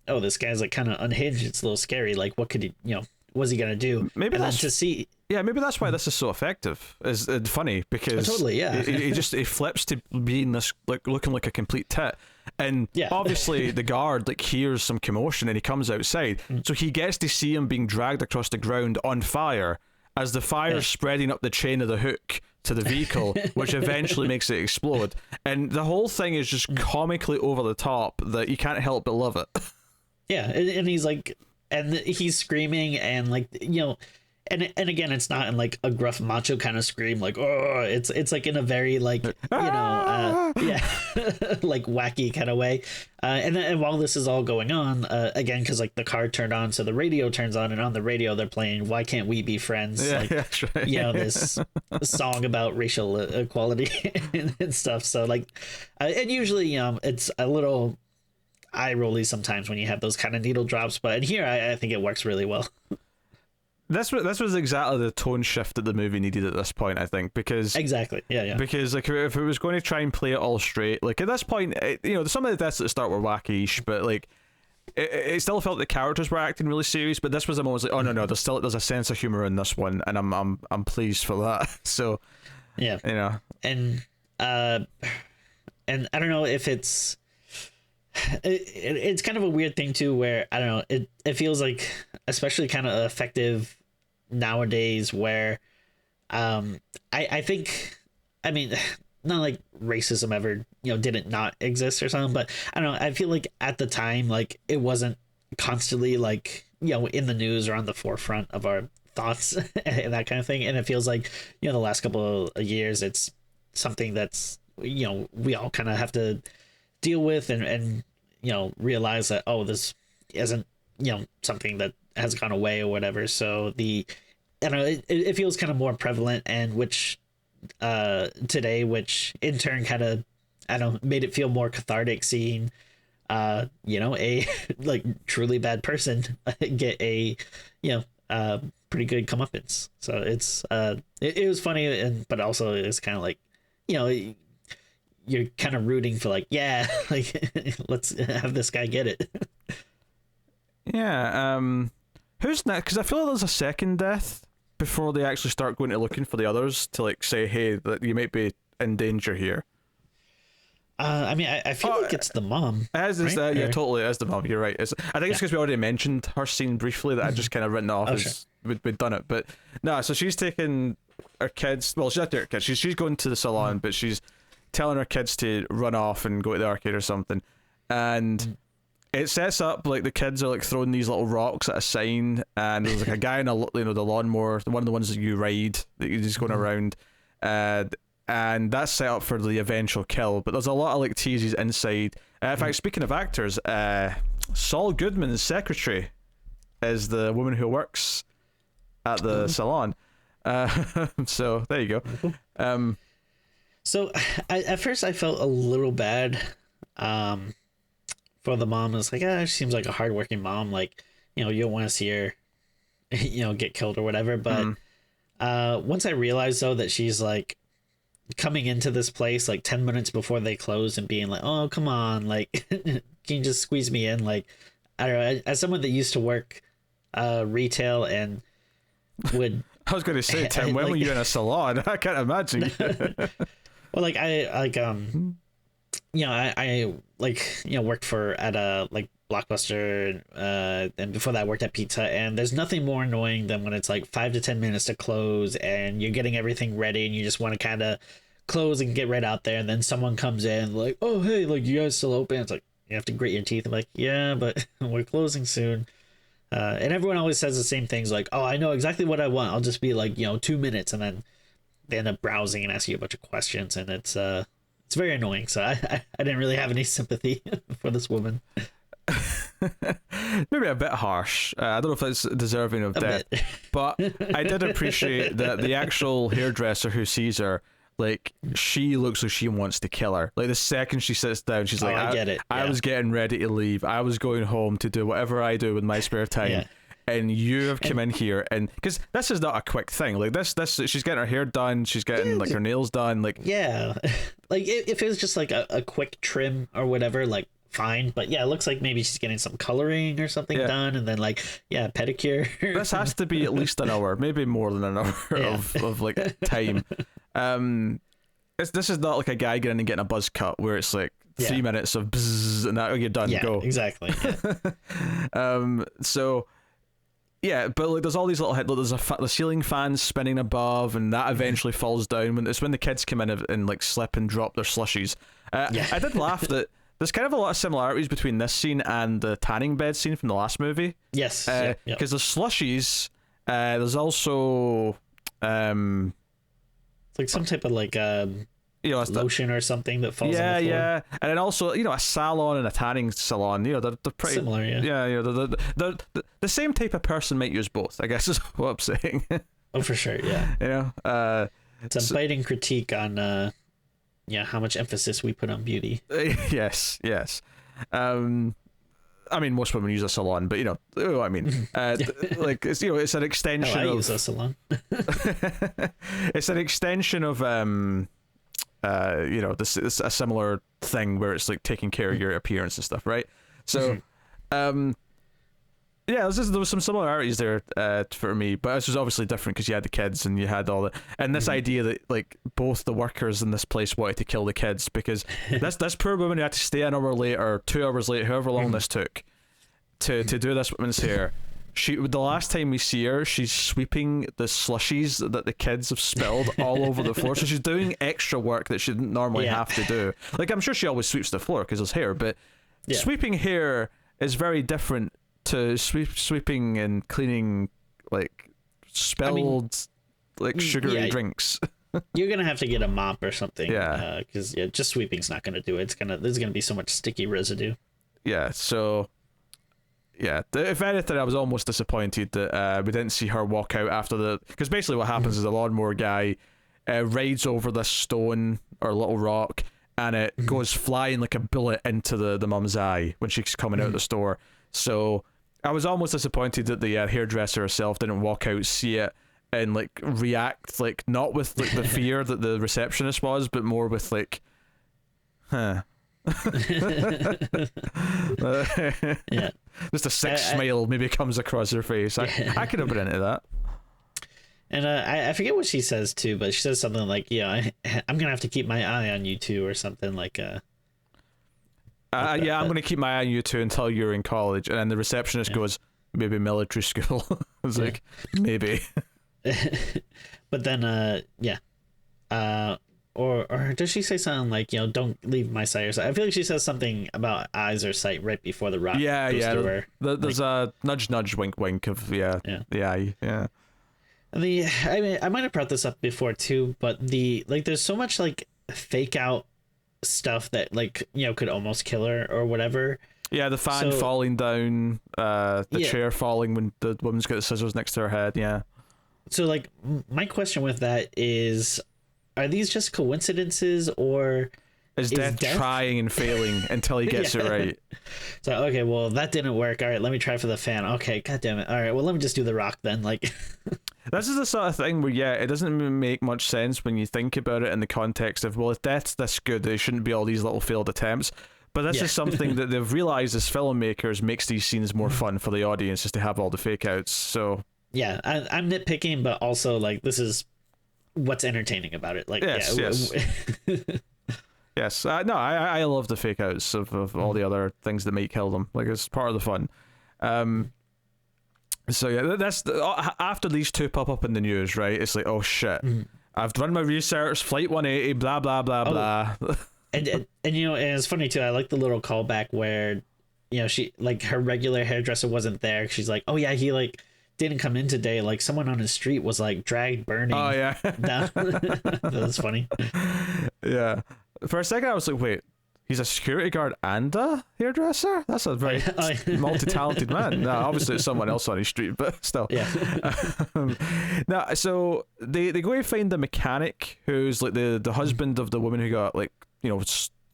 oh, this guy's like kind of unhinged. It's a little scary. Like, what could he, you know, what's he gonna do? Maybe and that's to see. Yeah, maybe that's why this is so effective. Is funny because totally, yeah. he flips to being this like looking like a complete tit, and obviously the guard like hears some commotion and he comes outside, so he gets to see him being dragged across the ground on fire as the fire's spreading up the chain of the hook to the vehicle, which eventually makes it explode, and the whole thing is just comically over the top that you can't help but love it. Yeah, and he's like, and he's screaming and like, you know. And again, it's not in like a gruff macho kind of scream, like, oh, it's like in a very like, you know, like wacky kind of way. And while this is all going on, again, because like the car turned on, so the radio turns on, and on the radio they're playing "Why Can't We Be Friends?" Yeah, like, that's right. You know, this song about racial equality and stuff. So like, and usually it's a little eye rolly sometimes when you have those kind of needle drops, but in here I think it works really well. This was exactly the tone shift that the movie needed at this point, I think, because Exactly. Yeah. because like if it was going to try and play it all straight, like at this point, some of the deaths at the start were wacky-ish, but like it still felt the characters were acting really serious. But this was the moment like, oh no, there's a sense of humor in this one, and I'm pleased for that. So yeah, and I don't know if it's kind of a weird thing too, where I don't know, it feels like especially kind of effective nowadays, where I think, I mean, not like racism ever didn't not exist or something, but I don't know, I feel like at the time, like it wasn't constantly like in the news or on the forefront of our thoughts and that kind of thing, and it feels like the last couple of years it's something that's we all kind of have to deal with and realize that, oh, this isn't something that has gone away or whatever. So I don't know, it feels kind of more prevalent, and which today, which in turn kind of, I don't know, made it feel more cathartic seeing a like truly bad person get a pretty good comeuppance. So it's it was funny, but also it's kind of like you're kind of rooting for, like, yeah, like let's have this guy get it. Yeah. Who's next? Because I feel like there's a second death before they actually start going to looking for the others to like say, hey, that you might be in danger here. I mean, I feel like it's the mom. As is right? yeah, totally, it is the mom. You're right. I think it's because we already mentioned her scene briefly that I just kind of written off as we'd done it. But no, so she's taking her kids. Well, she's not taking her kids. She's going to the salon, but she's telling her kids to run off and go to the arcade or something, and it sets up like the kids are like throwing these little rocks at a sign, and there's like a guy in the lawnmower, one of the ones that you ride, that you're just going around, and that's set up for the eventual kill. But there's a lot of like teases inside. In fact, speaking of actors, Saul Goodman's secretary is the woman who works at the salon. So there you go. So at first I felt a little bad for the mom. It's like, she seems like a hardworking mom. Like, you don't want to see her, get killed or whatever. But once I realized, though, that she's like coming into this place like 10 minutes before they close and being like, oh, come on, like, can you just squeeze me in? Like, I don't know, as someone that used to work retail and would... I was going to say, Tim, when were you in a salon? I can't imagine. Well, like I worked at a like Blockbuster, and before that I worked at Pizza, and there's nothing more annoying than when it's like 5 to 10 minutes to close and you're getting everything ready and you just want to kind of close and get right out there, and then someone comes in like, oh hey, like, you guys still open? It's like you have to grit your teeth. I'm like, yeah, but we're closing soon. And everyone always says the same things, like, oh, I know exactly what I want, I'll just be like 2 minutes, and then they end up browsing and asking you a bunch of questions, and it's very annoying. So I didn't really have any sympathy for this woman. Maybe a bit harsh. I don't know if it's deserving of death, but I did appreciate that the actual hairdresser who sees her, like, she looks like she wants to kill her. Like, the second she sits down, she's like, I get it. I was getting ready to leave. I was going home to do whatever I do with my spare time. Yeah. And you have come in here, and because this is not a quick thing. Like this, she's getting her hair done. She's getting like her nails done. Like, yeah, like if it was just like a quick trim or whatever, like fine. But yeah, it looks like maybe she's getting some coloring or something done, and then like pedicure. This has to be at least an hour, maybe more than an hour of like time. This is not like a guy getting a buzz cut where it's like 3 minutes of bzzz and that you're done. Yeah, go exactly. Yeah. So. Yeah, but like there's all these little there's the ceiling fans spinning above, and that eventually falls down when the kids come in and like slip and drop their slushies. I did laugh that there's kind of a lot of similarities between this scene and the tanning bed scene from the last movie. Yes, because there's slushies. There's also it's like some type of like lotion or something that falls on the floor. Yeah, and then also a salon and a tanning salon. They're pretty similar. Yeah, they're the same type of person might use both, I guess is what I'm saying. Oh, for sure. Yeah. It's a biting critique on how much emphasis we put on beauty. Yes. I mean, most women use a salon, but you know what I mean. Like it's it's an extension I of use a salon. it's an extension of this is a similar thing where it's like taking care of your appearance and stuff, right? So yeah, there was some similarities there for me, but this was obviously different because you had the kids and you had all the and this idea that like both the workers in this place wanted to kill the kids because this poor woman who had to stay an hour late or 2 hours late, however long this took to do this woman's hair. The last time we see her, she's sweeping the slushies that the kids have spilled all over the floor. So she's doing extra work that she didn't normally have to do. Like I'm sure she always sweeps the floor because it's hair, but sweeping hair is very different to sweeping and cleaning like spilled sugary drinks. You're gonna have to get a mop or something. Yeah, because just sweeping's not gonna do it. There's gonna be so much sticky residue. Yeah, so if anything, I was almost disappointed that we didn't see her walk out after because basically what happens is the lawnmower guy rides over this stone or little rock and it goes flying like a bullet into the mum's eye when she's coming out of the store. So I was almost disappointed that the hairdresser herself didn't walk out, see it, and like react, like not with like the fear that the receptionist was, but more with like, just a sick smile maybe comes across her face. I could have been into that. And I forget what she says too, but she says something like, I'm gonna have to keep my eye on you too, or something like I'm going to keep my eye on you too until you're in college. And then the receptionist goes, maybe military school. I was like, maybe. But then, or does she say something like, don't leave my sight or sight? I feel like she says something about eyes or sight right before the rock. There's a nudge, wink, wink of the eye. Yeah. I might have brought this up before too, but there's so much like fake out stuff that could almost kill her or whatever. Yeah, the fan falling down, the chair falling when the woman's got the scissors next to her head. Yeah. So like my question with that is, are these just coincidences or is death trying and failing until he gets it right? So okay, well that didn't work. All right, let me try for the fan. Okay, god damn it. All right, well let me just do the rock then. Like this is the sort of thing where it doesn't make much sense when you think about it in the context of, well, if death's this good, there shouldn't be all these little failed attempts. But this is something that they've realized as filmmakers makes these scenes more fun for the audience, is to have all the fake outs. So yeah, I'm nitpicking, but also like this is what's entertaining about it. Like yes. Yes, no, I love the fake outs of all the other things that might kill them. Like it's part of the fun. So yeah, that's after these two pop up in the news, right? It's like, oh shit, I've done my research. Flight 180, blah blah blah blah. And and it's funny too. I like the little callback where, she like her regular hairdresser wasn't there. She's like, oh yeah, he like didn't come in today. Like someone on his street was like dragged burning. Oh yeah, down. That was funny. Yeah, for a second I was like, wait, he's a security guard and a hairdresser? That's a very multi-talented man. No, obviously it's someone else on his street, but still. Yeah. No, so they go and find the mechanic who's like the husband of the woman who got like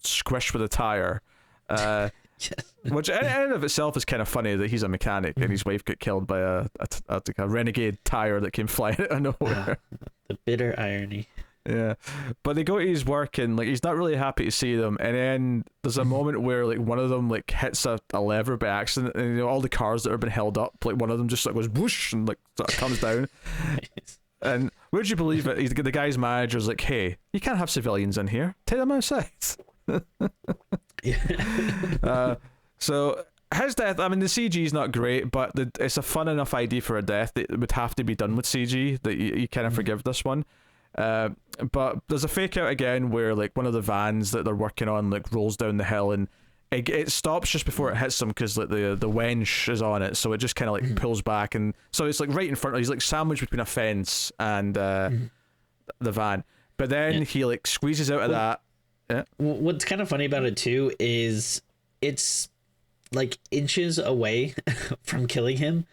squished with a tire. Which in and of itself is kind of funny that he's a mechanic and his wife got killed by a renegade tire that came flying out of nowhere. The bitter irony. Yeah, but they go to his work and like he's not really happy to see them, and then there's a moment where like one of them like hits a lever by accident, and all the cars that have been held up, like one of them just like goes whoosh and like sort of comes down. Nice. And would you believe it? The guy's manager's like, "Hey, you can't have civilians in here. Take them outside." So his death, I mean, the CG is not great, but it's a fun enough idea for a death that it would have to be done with CG that you kind of forgive this one. But there's a fake out again where like one of the vans that they're working on like rolls down the hill and it stops just before it hits them because like the wench is on it, so it just kind of like pulls back, and so it's like right in front of, he's like sandwiched between a fence and the van, but then he like squeezes out of that. What's kind of funny about it too is it's like inches away from killing him,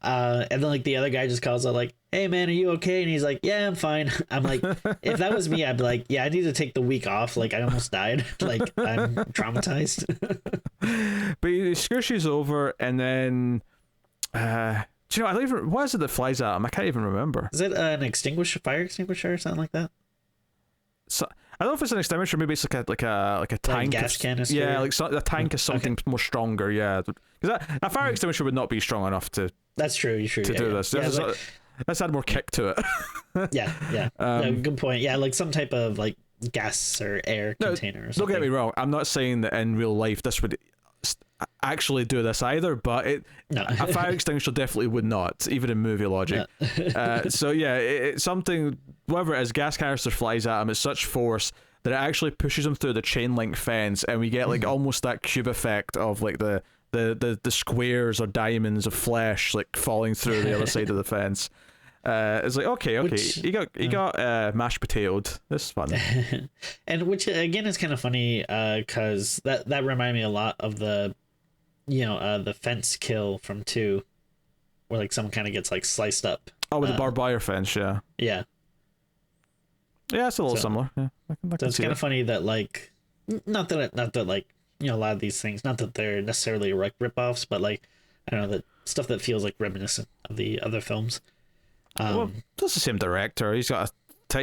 And then like the other guy just calls out like, "Hey man, are you okay?" And he's like, "Yeah, I'm fine." I'm like, if that was me, I'd be like, "Yeah, I need to take the week off. Like I almost died. Like I'm traumatized." But he scooshes over, and then do you know, I don't even, what is it that flies at him? I can't even remember. Is it an fire extinguisher or something like that? So I don't know if it's an extinguisher. Maybe it's like a tank, gas canister. Yeah, like a tank is something more stronger. Yeah, because a fire extinguisher would not be strong enough to. That's true. To do this. Yeah, let's add more kick to it. yeah. Good point. Yeah, like some type of like gas or air container. Or something. Don't get me wrong. I'm not saying that in real life this would actually do this either, but a fire extinguisher definitely would not, even in movie logic. So yeah, it's something. Whatever it is, gas canister flies at him at such force that it actually pushes him through the chain link fence, and we get like almost that cube effect of like the squares or diamonds of flesh like falling through the other side of the fence. It's like okay, he got mashed potatoed. This is fun. And which again is kind of funny because that reminded me a lot of the the fence kill from 2, where like someone kind of gets like sliced up. Oh, with the barbed wire fence, yeah. Yeah, it's a little similar. Yeah, I so it's kind of funny that like not that like a lot of these things, not that they're necessarily like rip-offs, but like I don't know, that stuff that feels like reminiscent of the other films. Well, that's the same director. He's got a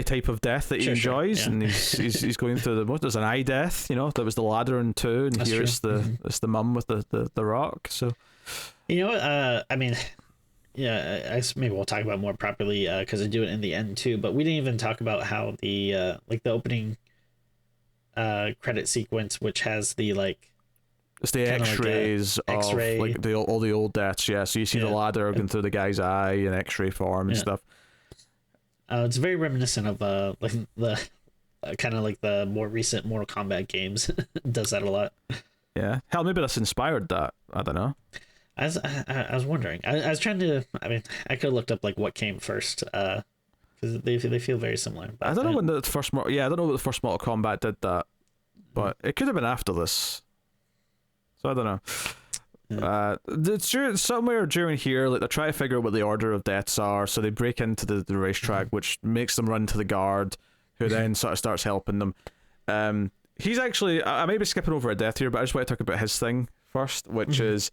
type of death that he enjoys, and he's going through there's an eye death, that was the ladder in 2, and that's here true. It's the mum with the rock. So I mean, yeah, maybe we'll talk about it more properly because I do it in the end too. But we didn't even talk about how the like the opening credit sequence, which has the like it's the X-rays of like all the old deaths. Yeah, so you see the ladder going through the guy's eye in X-ray form and stuff. It's very reminiscent of like the kind of like the more recent Mortal Kombat games. Does that a lot. Yeah, hell, maybe that's inspired that. I don't know. I was wondering. I was trying to. I mean, I could have looked up like what came first. Because they feel very similar. But, I don't know when the first. I don't know what the first Mortal Kombat did that, but it could have been after this. So I don't know. It's somewhere during here, like they're trying to figure out what the order of deaths are, so they break into the racetrack, which makes them run to the guard, who then sort of starts helping them. He's actually, I may be skipping over a death here, but I just want to talk about his thing first, which is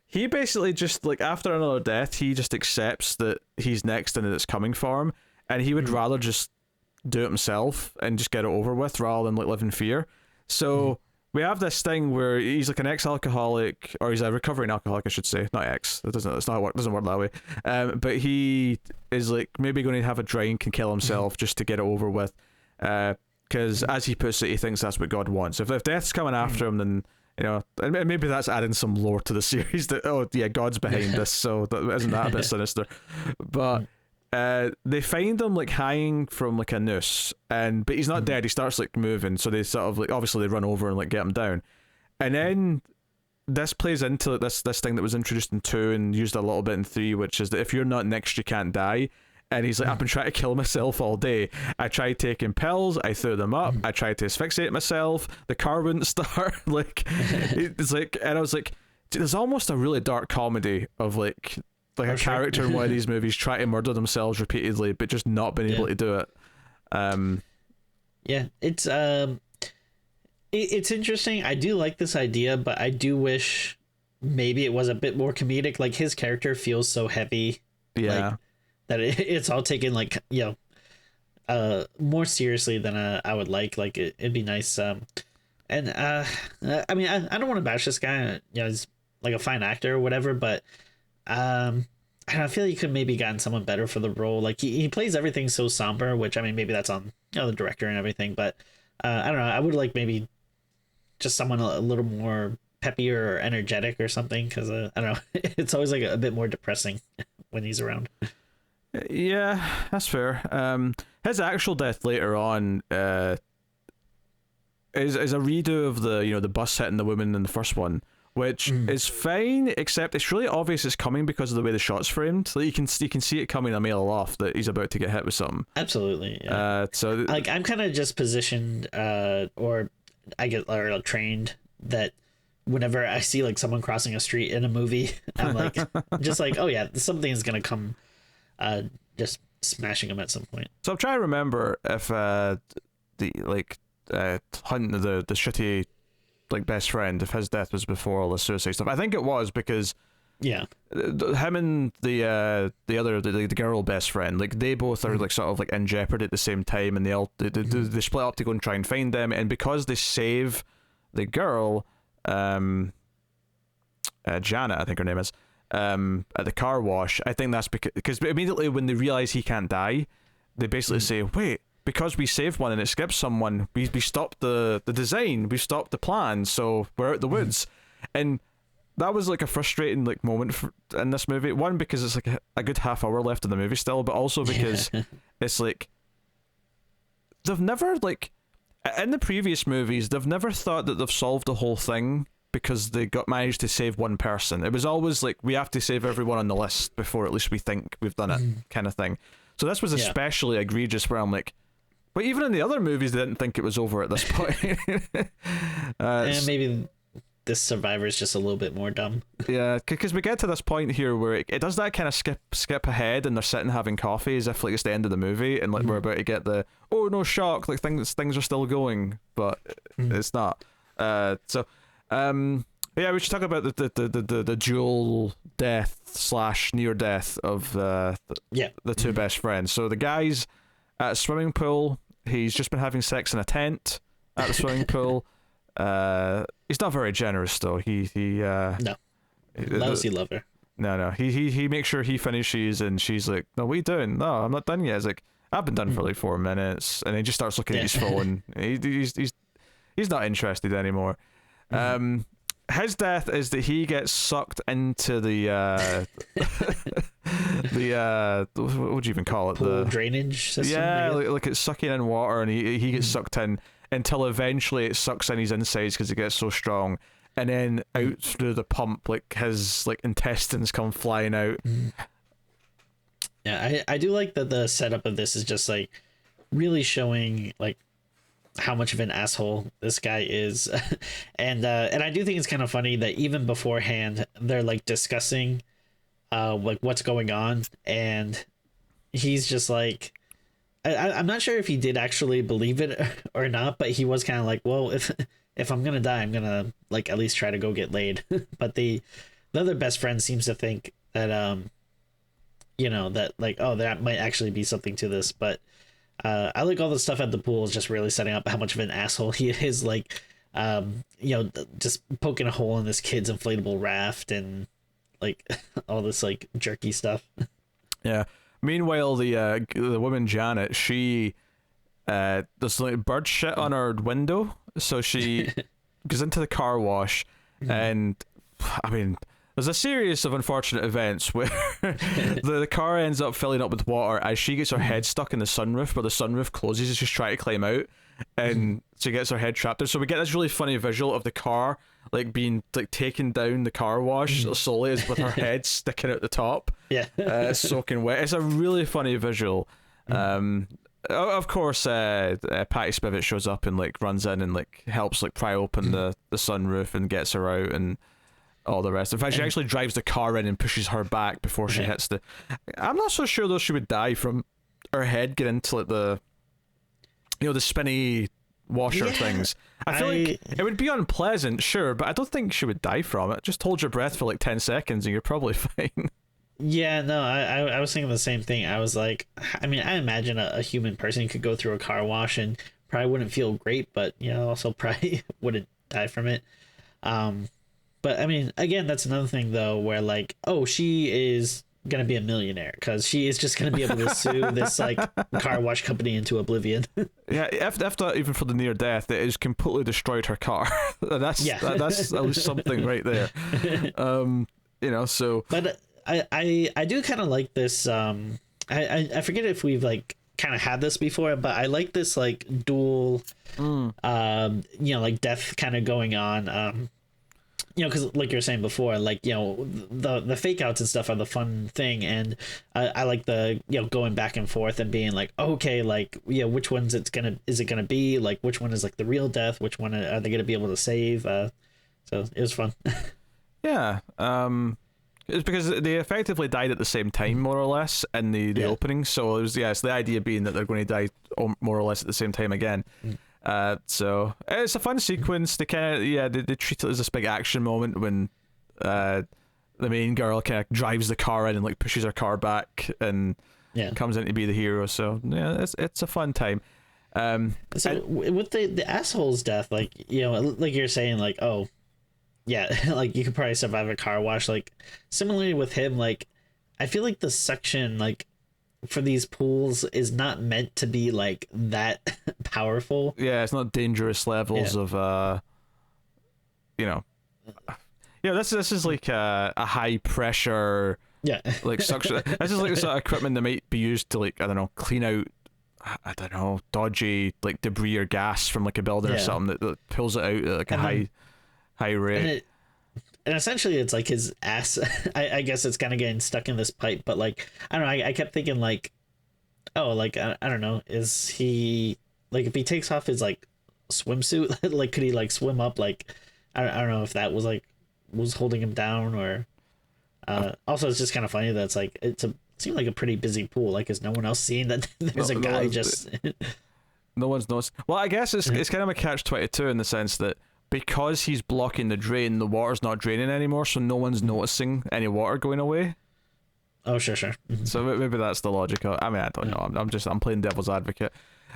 he basically just like after another death, he just accepts that he's next and that it's coming for him, and he would rather just do it himself and just get it over with rather than like live in fear. So. We have this thing where he's like an ex-alcoholic, or he's a recovering alcoholic, I should say, not ex. It doesn't work that way. But he is like maybe going to have a drink and kill himself just to get it over with, because as he puts it, he thinks that's what God wants. If death's coming after him, then and maybe that's adding some lore to the series that God's behind this, so isn't that a bit sinister? But. They find him like hanging from like a noose, but he's not dead. He starts like moving, so they sort of like obviously they run over and like get him down, and then this plays into like, this thing that was introduced in 2 and used a little bit in 3, which is that if you're not next, you can't die. And he's like, I've been trying to kill myself all day. I tried taking pills, I threw them up, I tried to asphyxiate myself, the car wouldn't start. It's like, and I was like, there's almost a really dark comedy of like a character in one of these movies try to murder themselves repeatedly but just not being able to do it. It's interesting. I do like this idea, but I do wish maybe it was a bit more comedic. Like his character feels so heavy, that it's all taken like more seriously than I would like. Like it'd be nice. I mean, I don't want to bash this guy. He's like a fine actor or whatever, but I feel he could maybe gotten someone better for the role. Like he plays everything so somber, which I mean maybe that's on the director and everything, but I don't know. I would like maybe just someone a little more peppier or energetic or something, because I don't know. It's always like a bit more depressing when he's around. Yeah, that's fair. His actual death later on is a redo of the bus hitting the woman in the first one, which is fine, except it's really obvious it's coming because of the way the shot's framed. Like you can see it coming a mile off that he's about to get hit with something. Absolutely. Yeah. So I'm kind of just positioned or trained that whenever I see like someone crossing a street in a movie, I'm like, just like, oh yeah, something is gonna come, just smashing them at some point. So I'm trying to remember if Hunt, the shitty like best friend, if his death was before all the suicide stuff. I think it was, because Yeah. him and the girl best friend, like they both are like sort of like in jeopardy at the same time, and they split up to go and try and find them, and because they save the girl, Janet, I think her name is, at the car wash. I think that's because immediately when they realize he can't die, they basically say, wait, because we saved one and it skips someone, we stopped the design, we stopped the plan, so we're out the woods. And that was like a frustrating like moment in this movie. One, because it's like a good half hour left in the movie still, but also because it's like they've never, like in the previous movies, they've never thought that they've solved the whole thing because they managed to save one person. It was always like, we have to save everyone on the list before at least we think we've done it, kind of thing. So this was especially egregious, where I'm like, but even in the other movies, they didn't think it was over at this point. And maybe this Survivor is just a little bit more dumb. Yeah, because we get to this point here where it does that kind of skip ahead, and they're sitting having coffee as if like it's the end of the movie, and like we're about to get the oh no shock, like things are still going, but it's not. Yeah, we should talk about the dual death / near death of the two best friends. So the guy's at a swimming pool. He's just been having sex in a tent at the swimming pool. He's not very generous though. He no, lousy lover. No. He makes sure he finishes, and she's like, "No, what are you doing? No, I'm not done yet." He's like, "I've been done for like 4 minutes," and he just starts looking at his phone. He's not interested anymore. His death is that he gets sucked into the what would you even call it? Pool drainage system. Yeah, like it's sucking in water, and he gets sucked in until eventually it sucks in his insides because it gets so strong, and then out through the pump, like his like intestines come flying out. Yeah, I do like that the setup of this is just like really showing like how much of an asshole this guy is. and I do think it's kind of funny that even beforehand they're like discussing like what's going on, and he's just like, I'm not sure if he did actually believe it or not, but he was kind of like, well, if I'm gonna die, I'm gonna like at least try to go get laid. But the other best friend seems to think that that like, oh, that might actually be something to this. But I like all the stuff at the pool is just really setting up how much of an asshole he is, like just poking a hole in this kid's inflatable raft and like all this like jerky stuff. Yeah. Meanwhile, the woman Janet, she there's like bird shit on her window, so she goes into the car wash, and I mean, there's a series of unfortunate events where the car ends up filling up with water as she gets her head stuck in the sunroof, where the sunroof closes as she's trying to climb out, and she gets her head trapped there. So we get this really funny visual of the car like being like taken down the car wash slowly, as with her head sticking out the top, soaking wet. It's a really funny visual. Of course, Patty Spivot shows up and like runs in and like helps like pry open the sunroof and gets her out and all the rest. In fact, she actually drives the car in and pushes her back before she hits the... I'm not so sure though she would die from her head getting into like the the spinny washer things. I feel like it would be unpleasant, sure, but I don't think she would die from it. Just hold your breath for like 10 seconds and you're probably fine. Yeah, no, I was thinking the same thing. I was like, I mean, I imagine a human person could go through a car wash and probably wouldn't feel great, but also probably wouldn't die from it. But I mean, again, that's another thing though, where like, oh, she is gonna be a millionaire because she is just gonna be able to sue this like car wash company into oblivion. Yeah, after even for the near death, it has completely destroyed her car. that's at least something right there. So. But I do kind of like this. I forget if we've like kind of had this before, but I like this like dual, like death kind of going on. Because like you're saying before, like the fake outs and stuff are the fun thing, and I like the going back and forth and being like, okay, like which one's is it gonna be, like which one is like the real death, which one are they gonna be able to save, So it was fun. Yeah. It's because they effectively died at the same time, more or less, in the opening. So it was, it's the idea being that they're going to die more or less at the same time again. So it's a fun sequence. They kind of they treat it as this big action moment when the main girl kind of drives the car in and like pushes her car back and comes in to be the hero. So yeah, it's a fun time. With the asshole's death, like, you know, like you're saying, like, oh yeah, like you could probably survive a car wash. Like similarly with him, like I feel like the suction like for these pools is not meant to be like that powerful. Yeah, it's not dangerous levels of you know. Yeah, this is like a high pressure like suction. This is like the sort of equipment that might be used to, like, I don't know, clean out, I don't know, dodgy like debris or gas from like a building or something that pulls it out at like a high rate. And essentially it's like his ass. I guess it's kind of getting stuck in this pipe, but like I don't know. I kept thinking like, oh, like I don't know, is he like, if he takes off his like swimsuit, like could he like swim up? Like I don't know if that was like was holding him down or. Also, it's just kind of funny that it's like it seemed like a pretty busy pool. Like, is no one else seeing that there's a guy just? No one's noticed. Well, I guess it's kind of a catch-22 in the sense that because he's blocking the drain, the water's not draining anymore, so no one's noticing any water going away. Oh, sure. So maybe that's the logic. I mean, I don't know. I'm playing devil's advocate.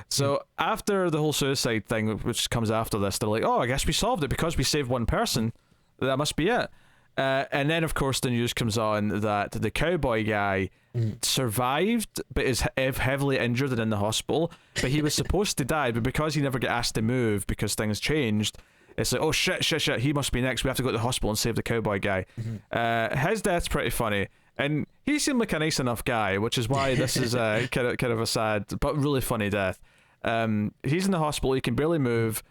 So after the whole suicide thing, which comes after this, they're like, oh, I guess we solved it because we saved one person. That must be it. And then, of course, the news comes on that the cowboy guy survived, but is heavily injured and in the hospital. But he was supposed to die, but because he never got asked to move because things changed, it's like, oh, shit, he must be next. We have to go to the hospital and save the cowboy guy. His death's pretty funny. And he seemed like a nice enough guy, which is why this is kind of a sad but really funny death. He's in the hospital. He can barely move.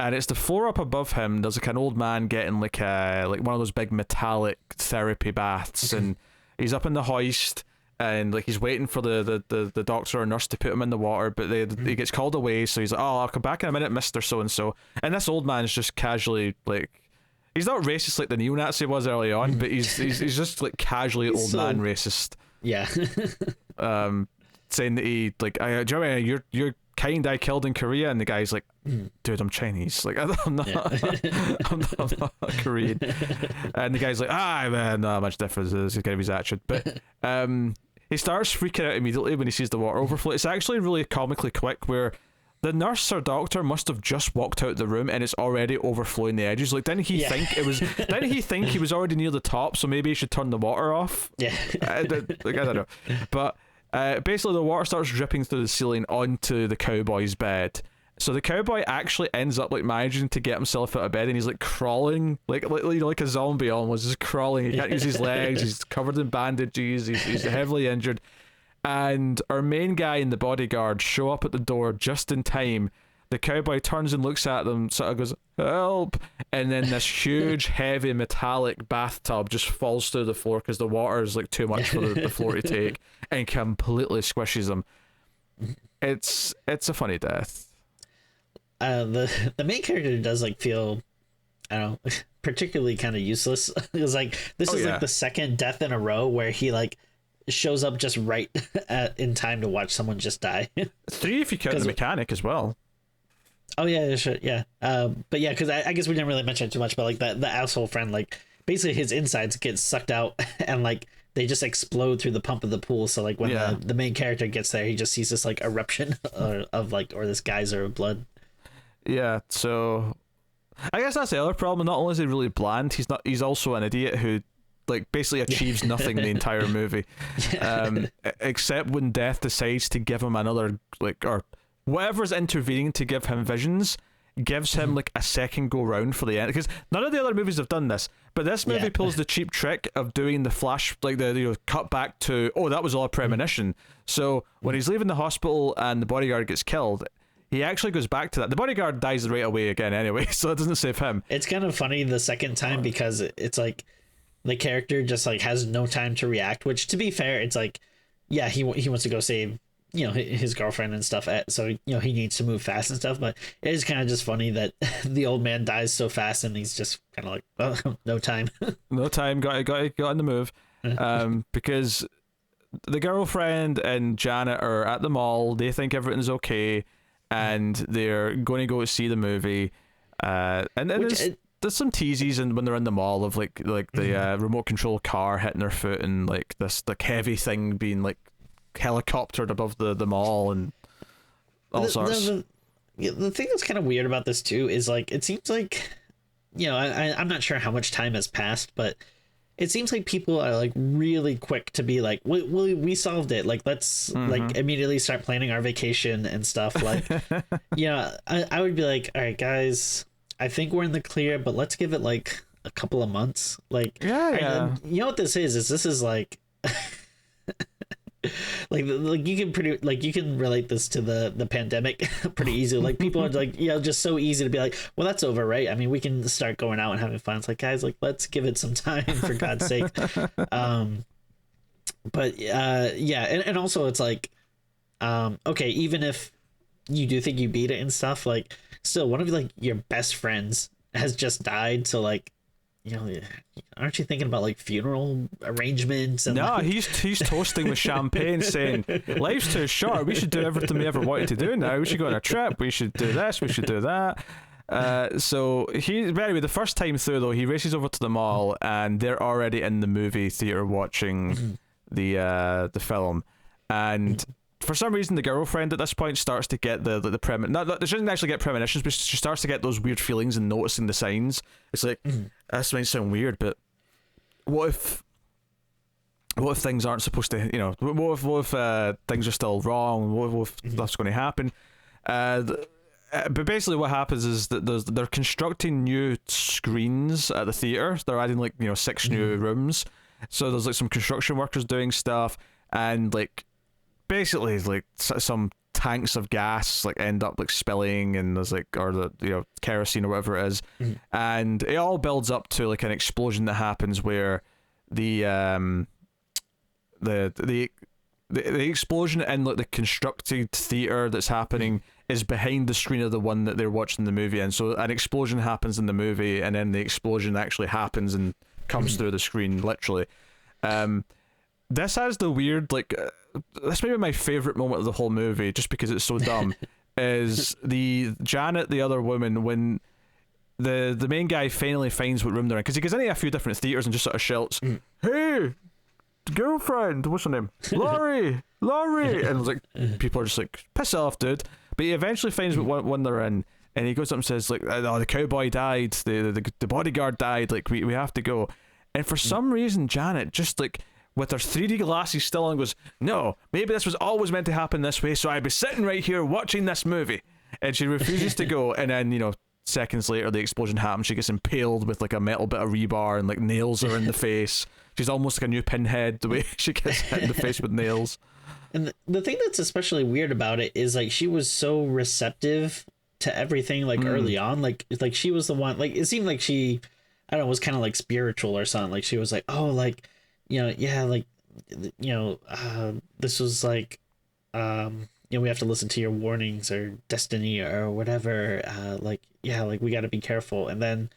And it's the floor up above him. There's like an old man getting like one of those big metallic therapy baths, and he's up in the hoist, and like he's waiting for the doctor or nurse to put him in the water, but he gets called away. So he's like, "Oh, I'll come back in a minute, Mister So and So." And this old man's just casually like, he's not racist like the neo-Nazi was early on, but he's just like casually old man racist. Yeah. Saying that he like, do you know you're kind I killed in Korea, and the guy's like, dude, I'm Chinese, like I'm not I'm not Korean, and the guy's like, man, not much difference, is kind of his attitude, but he starts freaking out immediately when he sees the water overflow. It's actually really comically quick, where the nurse or doctor must have just walked out the room and it's already overflowing the edges. Like, didn't he think he was already near the top, so maybe he should turn the water off? I don't know, but basically the water starts dripping through the ceiling onto the cowboy's bed. So the cowboy actually ends up like managing to get himself out of bed, and he's like crawling like a zombie almost, just crawling. He can't use his legs, he's covered in bandages, he's heavily injured. And our main guy and the bodyguard show up at the door just in time. The cowboy turns and looks at them, sort of goes, "Help!" And then this huge, heavy, metallic bathtub just falls through the floor because the water is like too much for the floor to take, and completely squishes them. It's a funny death. The main character does like feel, I don't know, particularly kind of useless. It's like this is like the second death in a row where he like shows up just right in time to watch someone just die. 3 if you count the mechanic as well. Oh yeah, sure, yeah. But yeah, because I guess we didn't really mention it too much, but like the asshole friend, like basically his insides get sucked out and like they just explode through the pump of the pool. So like when the main character gets there, he just sees this like eruption of like, or this geyser of blood. Yeah, so I guess that's the other problem. Not only is he really bland, he's also an idiot who like basically achieves nothing the entire movie, except when death decides to give him another like, or whatever's intervening to give him visions, gives him like a second go round for the end, because none of the other movies have done this, but this movie pulls the cheap trick of doing the flash, like the cut back to, oh, that was all a premonition. So when he's leaving the hospital and the bodyguard gets killed, he actually goes back to that. The bodyguard dies right away again anyway, so it doesn't save him. It's kind of funny the second time because it's like the character just like has no time to react, which to be fair, it's like, yeah, he wants to go save his girlfriend and stuff, so he needs to move fast and stuff. But it is kind of just funny that the old man dies so fast, and he's just kind of like, oh, no time. No time. Got on the move. Because the girlfriend and Janet are at the mall. They think everything's okay, and they're going to go see the movie. And then there's some teases, and when they're in the mall, of like the remote control car hitting their foot, and like this heavy thing being like helicoptered above the mall, and all sorts. The thing that's kind of weird about this too is like it seems like I'm not sure how much time has passed, but it seems like people are like really quick to be like, we solved it, like let's like immediately start planning our vacation and stuff. Like I would be like, all right guys, I think we're in the clear, but let's give it like a couple of months. Like you know what this is like like you can relate this to the pandemic pretty easily. Like people are like, just so easy to be like, well, that's over, right? I mean, we can start going out and having fun. It's like, guys, like let's give it some time, for God's sake. But and also it's like, okay, even if you do think you beat it and stuff, like still one of like your best friends has just died, so like aren't you thinking about like funeral arrangements? And no, he's toasting with champagne, saying life's too short, we should do everything we ever wanted to do now, we should go on a trip, we should do this, we should do that. So anyway, the first time through though, he races over to the mall, and they're already in the movie theater watching the film, and for some reason the girlfriend at this point starts to get the she doesn't actually get premonitions, but she starts to get those weird feelings and noticing the signs. It's like, this might sound weird, but what if things aren't supposed to, what if things are still wrong? What if that's going to happen? But basically what happens is that they're constructing new screens at the theater. They're adding like 6 new rooms, so there's like some construction workers doing stuff, and like basically like some tanks of gas like end up like spilling, and there's like, or the kerosene or whatever it is, and it all builds up to like an explosion that happens where the explosion in like the constructed theater that's happening is behind the screen of the one that they're watching the movie in. So an explosion happens in the movie, and then the explosion actually happens and comes through the screen, literally. This has the weird, like, this may be my favorite moment of the whole movie, just because it's so dumb, is the Janet, the other woman, when the main guy finally finds what room they're in, because he goes into a few different theaters and just sort of shouts, hey, girlfriend, what's her name? Laurie! And it's like, people are just like, piss off, dude. But he eventually finds what one they're in, and he goes up and says, like, oh, the cowboy died, the bodyguard died, like, we have to go. And for some reason, Janet just, like, with her 3D glasses still on, goes, no, maybe this was always meant to happen this way, so I'd be sitting right here watching this movie. And she refuses to go, and then, seconds later, the explosion happens. She gets impaled with, like, a metal bit of rebar, and, like, nails her in the face. She's almost like a new Pinhead, the way she gets hit in the face with nails. And the thing that's especially weird about it is, like, she was so receptive to everything, like, early on. Like she was the one, like, it seemed like she, I don't know, was kind of, like, spiritual or something. Like, she was like, oh, like, yeah, like, this was, like, we have to listen to your warnings or destiny or whatever. Like, yeah, like, we got to be careful. And then,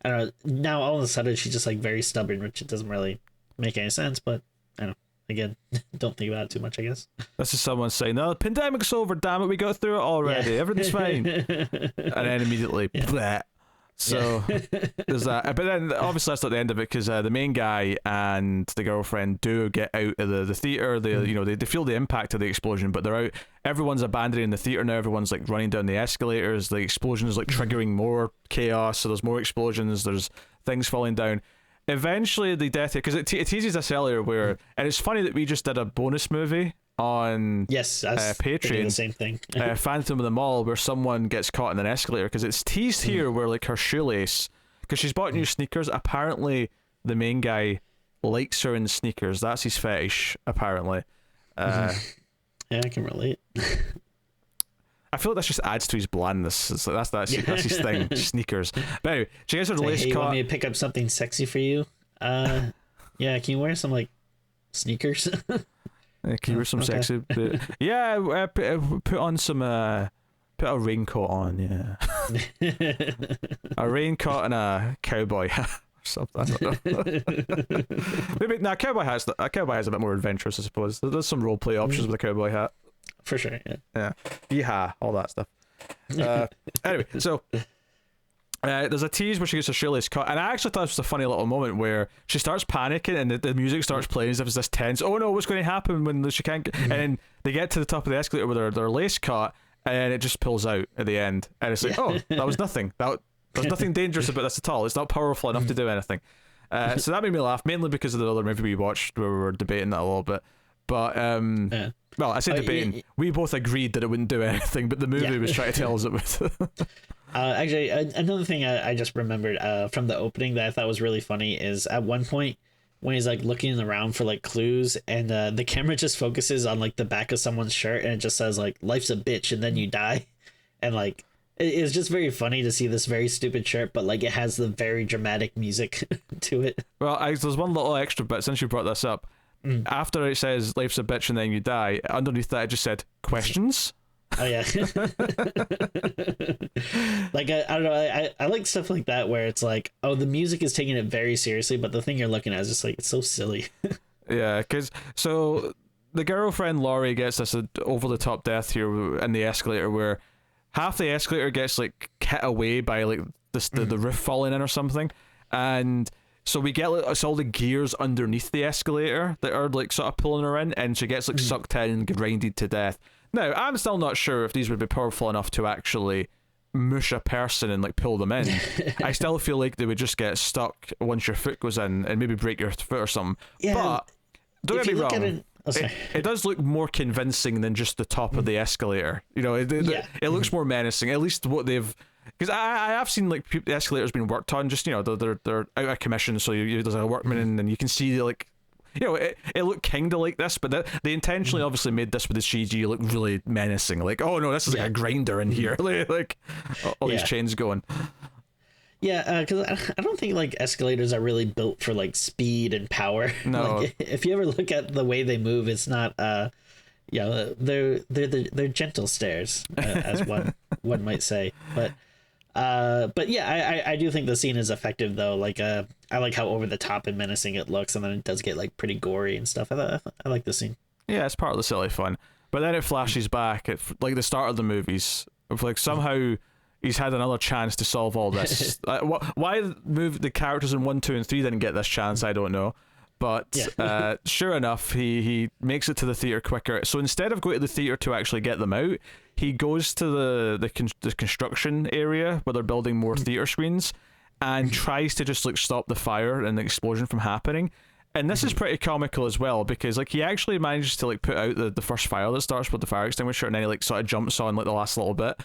I don't know, now all of a sudden she's just, like, very stubborn, which it doesn't really make any sense, but I don't know. Again, don't think about it too much, I guess. This is someone saying, no, the pandemic's over, damn it, we got through it already, everything's fine. And then immediately, bleh. So there's that. But then obviously that's not the end of it, because the main guy and the girlfriend do get out of the theater. They feel the impact of the explosion, but they're out. Everyone's abandoning the theater now. Everyone's like running down the escalators. The explosion is like triggering more chaos, so there's more explosions, there's things falling down. Eventually the death, because it teases us earlier where, and it's funny that we just did a bonus movie on Patreon, the same thing. Phantom of the Mall, where someone gets caught in an escalator, because it's teased here where like her shoelace, because she's bought new sneakers, apparently the main guy likes her in sneakers, that's his fetish apparently. Yeah, I can relate. I feel like this just adds to his blandness. It's like that's his thing, sneakers. But anyway, she gets her lace caught. You want me to caught. pick up something sexy for you? Yeah, can you wear some like sneakers? Can you wear some sexy? Yeah, put on some. Put a raincoat on. Yeah, a raincoat and a cowboy hat or something. I don't know. Maybe cowboy hat's a bit more adventurous, I suppose. There's some role play options with a cowboy hat. For sure. Yeah. Yeehaw, all that stuff. Anyway, so. There's a tease where she gets a shoelace cut, and I actually thought this was a funny little moment where she starts panicking and the music starts playing as if it's this tense. Oh no, what's going to happen when she can't? And then they get to the top of the escalator with their lace cut, and it just pulls out at the end, and it's like, oh, that was nothing. There's nothing dangerous about this at all. It's not powerful enough to do anything. So that made me laugh, mainly because of the other movie we watched where we were debating that a little bit. But well, I say debating. We both agreed that it wouldn't do anything, but the movie was trying to tell us it would. Actually, another thing I just remembered from the opening that I thought was really funny is at one point when he's like looking around for like clues, and the camera just focuses on like the back of someone's shirt, and it just says like "Life's a bitch" and then you die, and like it's just very funny to see this very stupid shirt, but like it has the very dramatic music to it. Well, there's one little extra bit since you brought this up. After it says "Life's a bitch" and then you die, underneath that it just said "questions." Oh yeah. Like I don't know, I like stuff like that where it's like, oh, the music is taking it very seriously, but the thing you're looking at is just like, it's so silly. Yeah, because so the girlfriend Laurie gets this over the top death here in the escalator where half the escalator gets like hit away by like the roof falling in or something, and so we get like it's all the gears underneath the escalator that are like sort of pulling her in, and she gets like sucked in and grinded to death. Now, I'm still not sure if these would be powerful enough to actually mush a person and like pull them in. I still feel like they would just get stuck once your foot goes in and maybe break your foot or something. Yeah, but don't get me wrong. It does look more convincing than just the top of the escalator. You know, it looks more menacing. At least what they've, because I have seen like the escalators being worked on. Just, you know, they're out of commission, so there's a workman in, and you can see like. You know, it looked kind of like this, but they intentionally obviously made this with the CG look really menacing. Like, oh no, this is like a grinder in here. like all these chains going. Yeah, because I don't think like escalators are really built for like speed and power. No. Like, if you ever look at the way they move, it's not. They're gentle stairs, as one might say. But yeah, I do think the scene is effective though. Like I like how over the top and menacing it looks, and then it does get like pretty gory and stuff. I like the scene. Yeah, it's part of the silly fun. But then it flashes back at like the start of the movies. Of like somehow he's had another chance to solve all this. Why the characters in 1, 2, and 3 didn't get this chance, I don't know. But sure enough, he makes it to the theater quicker. So instead of going to the theater to actually get them out, he goes to the construction area where they're building more theater screens and tries to just like stop the fire and the explosion from happening. And this is pretty comical as well, because like he actually manages to like put out the first fire that starts with the fire extinguisher, and then he like sort of jumps on like the last little bit.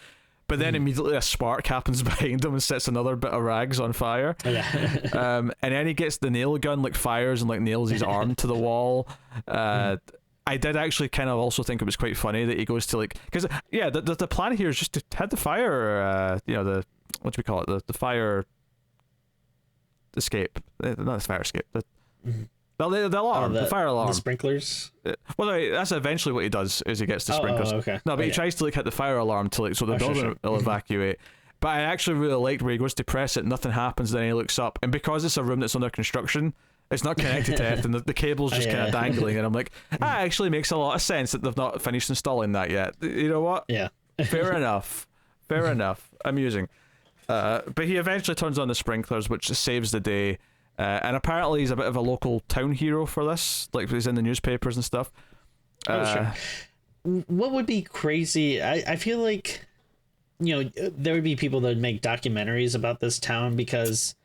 But then immediately a spark happens behind him and sets another bit of rags on fire. And then he gets the nail gun, like fires and like nails his arm to the wall. I did actually kind of also think it was quite funny that he goes to like, because the plan here is just to have the fire, the what do we call it, the fire escape, not the fire escape, the alarm, the fire alarm, the sprinklers. Well, no, that's eventually what he does is he gets the sprinklers. Okay. No, but he tries to like hit the fire alarm to like so the building will evacuate. But I actually really liked where he goes to press it, nothing happens, then he looks up, and because it's a room that's under construction, it's not connected to anything. The cable's just kind of dangling, and I'm like, that actually makes a lot of sense that they've not finished installing that yet. You know what? Yeah. Fair enough. Amusing. But he eventually turns on the sprinklers, which saves the day. And apparently he's a bit of a local town hero for this. Like he's in the newspapers and stuff. Sure. What would be crazy? I feel like, there would be people that would make documentaries about this town because,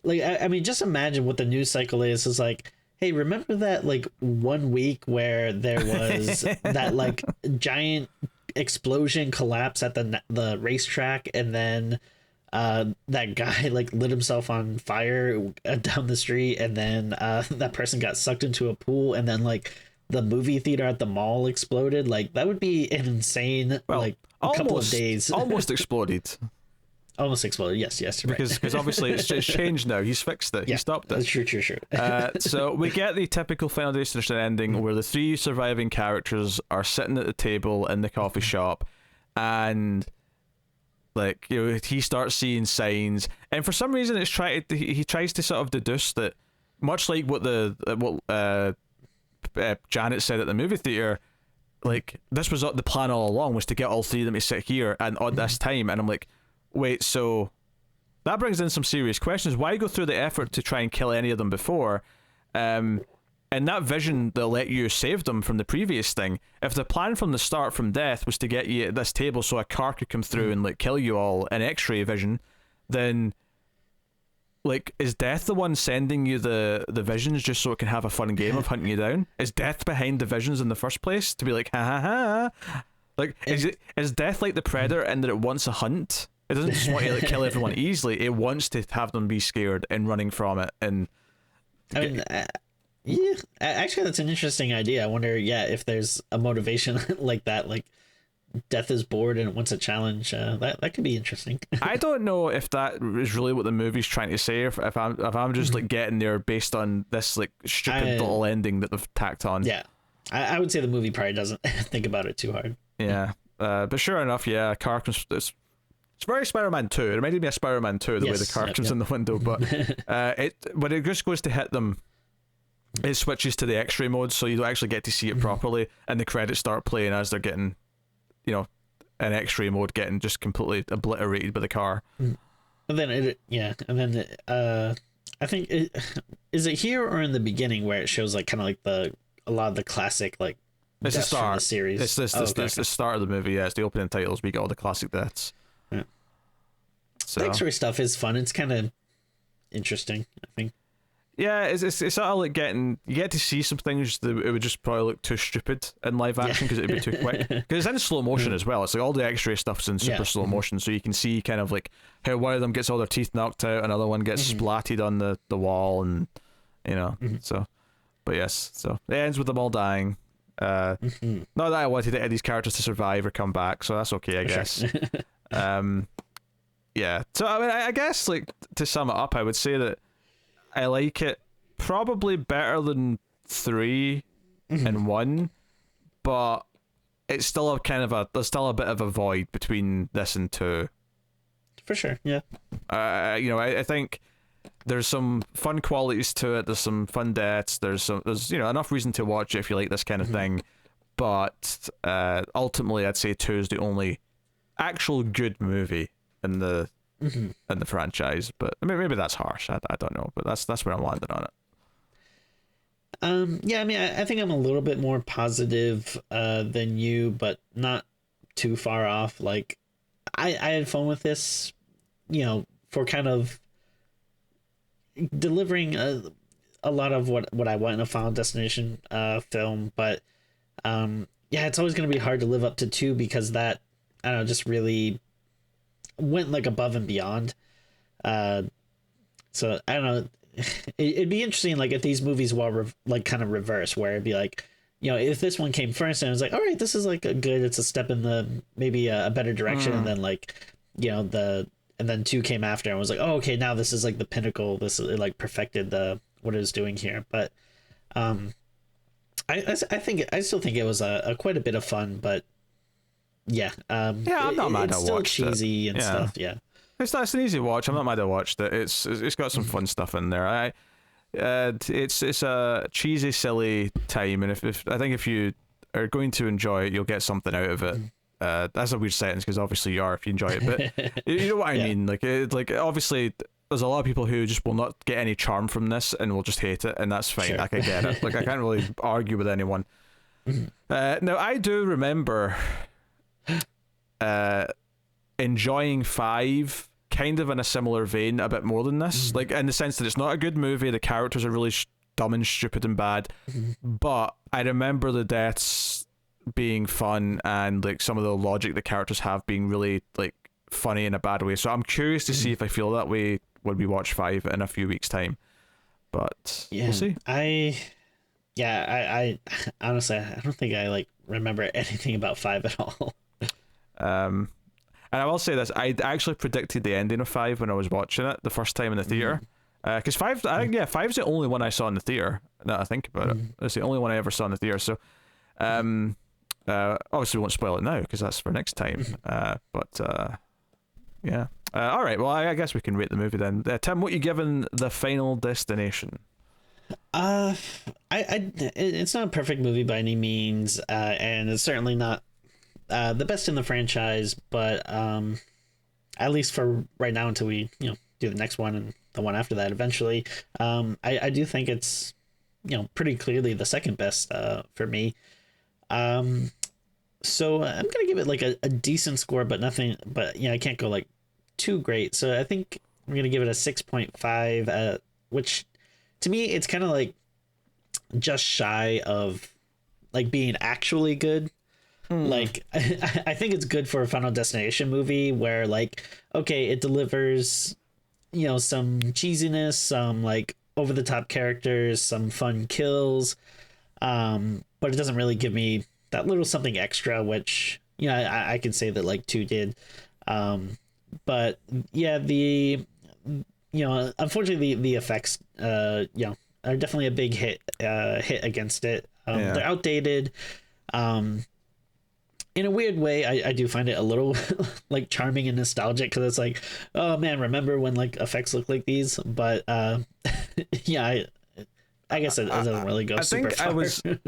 like, I mean, just imagine what the news cycle is. Is like, hey, remember that like 1 week where there was that like giant explosion collapse at the racetrack, and then that guy like lit himself on fire down the street, and then that person got sucked into a pool, and then like the movie theater at the mall exploded. Like that would be an insane couple of days. Almost exploded. Almost exploded. Yes, right. Because obviously it's changed now. He's fixed it. Yeah, He stopped it. True. So we get the typical Final Destination ending where the three surviving characters are sitting at the table in the coffee shop, and like, you know, he starts seeing signs, and for some reason he tries to sort of deduce that, much like what Janet said at the movie theater, like, this was the plan all along, was to get all three of them to sit here and at this time. And I'm like, wait, so that brings in some serious questions. Why go through the effort to try and kill any of them before? And that vision that let you save them from the previous thing, if the plan from the start, from death, was to get you at this table so a car could come through and like kill you all in X-ray vision, then like, is death the one sending you the visions just so it can have a fun game of hunting you down? Is death behind the visions in the first place to be like, ha ha ha? Like, is death like the predator in that it wants a hunt? It doesn't just want to like kill everyone easily. It wants to have them be scared and running from it. And I mean, yeah, actually, that's an interesting idea. I wonder, if there's a motivation like that, like death is bored and it wants a challenge. That could be interesting. I don't know if that is really what the movie's trying to say, if I'm just like getting there based on this like stupid little ending that they've tacked on. Yeah, I would say the movie probably doesn't think about it too hard. Yeah, but sure enough, yeah, car comes. It's very Spider-Man 2. It reminded me of Spider-Man 2, the way the car comes in the window, but when it just goes to hit them, it switches to the X-ray mode, so you don't actually get to see it properly, and the credits start playing as they're getting, you know, an X-ray mode, getting just completely obliterated by the car. And then I think is it here or in the beginning where it shows like kind of like a lot of the classic like it's the start from the series. It's the start of the movie. Yeah, it's the opening titles. We get all the classic deaths. Yeah. So the X-ray stuff is fun. It's kind of interesting, I think. Yeah, it's sort of like you get to see some things that it would just probably look too stupid in live action because it'd be too quick. Because it's in slow motion as well. It's like all the X-ray stuff's in super slow motion, so you can see kind of like how one of them gets all their teeth knocked out, another one gets splatted on the wall, and you know. So, but yes, so it ends with them all dying. Not that I wanted Eddie's characters to survive or come back, so that's okay, I guess. Yeah. So I mean, I guess like to sum it up, I would say that I like it probably better than 3 and 1, but it's still there's still a bit of a void between this and 2. For sure, yeah. You know, I think there's some fun qualities to it. There's some fun deaths. There's you know, enough reason to watch it if you like this kind of thing. But ultimately, I'd say 2 is the only actual good movie in the franchise. But I mean, maybe that's harsh. I don't know, but that's where I'm landing on it. Yeah, I mean, I think I'm a little bit more positive than you, but not too far off. Like, I had fun with this, you know, for kind of delivering a lot of what I want in a Final Destination film. But yeah, it's always going to be hard to live up to 2 because that, I don't know, just really went like above and beyond. So I don't know. It'd be interesting, like if these movies were like kind of reverse, where it'd be like, you know, if this one came first and it was like, all right, this is like a good, it's a step in the maybe a better direction, and then like, you know, and then 2 came after and was like, oh, okay, now this is like the pinnacle. This is like perfected what it was doing here. But I still think it was a quite a bit of fun, but yeah, I'm not mad at watch. It's still cheesy and stuff. Yeah. It's an easy watch. I'm not mad I watched it. It's got some fun stuff in there. It's a cheesy, silly time, and if I think if you are going to enjoy it, you'll get something out of it. That's a weird sentence because obviously you are if you enjoy it, but you know what I mean. Like obviously there's a lot of people who just will not get any charm from this and will just hate it, and that's fine. Sure. Like I get it. Like I can't really argue with anyone. Now I do remember enjoying 5 kind of in a similar vein, a bit more than this, like in the sense that it's not a good movie, the characters are really dumb and stupid and bad, but I remember the deaths being fun and like some of the logic the characters have being really like funny in a bad way. So I'm curious to see if I feel that way when we watch 5 in a few weeks time, but we'll see. I honestly, I don't think I like remember anything about 5 at all. And I will say this: I actually predicted the ending of 5 when I was watching it the first time in the theater. Because 5, I think, yeah, 5's the only one I saw in the theater. Now that I think about it, it's the only one I ever saw in the theater. So, obviously we won't spoil it now because that's for next time. Yeah. All right. Well, I guess we can rate the movie then. Tim, what you giving the Final Destination? It's not a perfect movie by any means, and it's certainly not the best in the franchise. But at least for right now, until we do the next one and the one after that eventually, I do think it's pretty clearly the second best for me. So I'm gonna give it like a decent score, but nothing. But I can't go like too great. So I think I'm gonna give it a 6.5, which to me it's kind of like just shy of like being actually good. Like I think it's good for a Final Destination movie where like okay, it delivers some cheesiness, some like over the top characters, some fun kills, but it doesn't really give me that little something extra, which I can say that like 2 did. But yeah, the unfortunately the effects are definitely a big hit against it. They're outdated. In a weird way, I do find it a little like charming and nostalgic because it's like, oh man, remember when like effects look like these? But yeah, I guess it doesn't really go super far.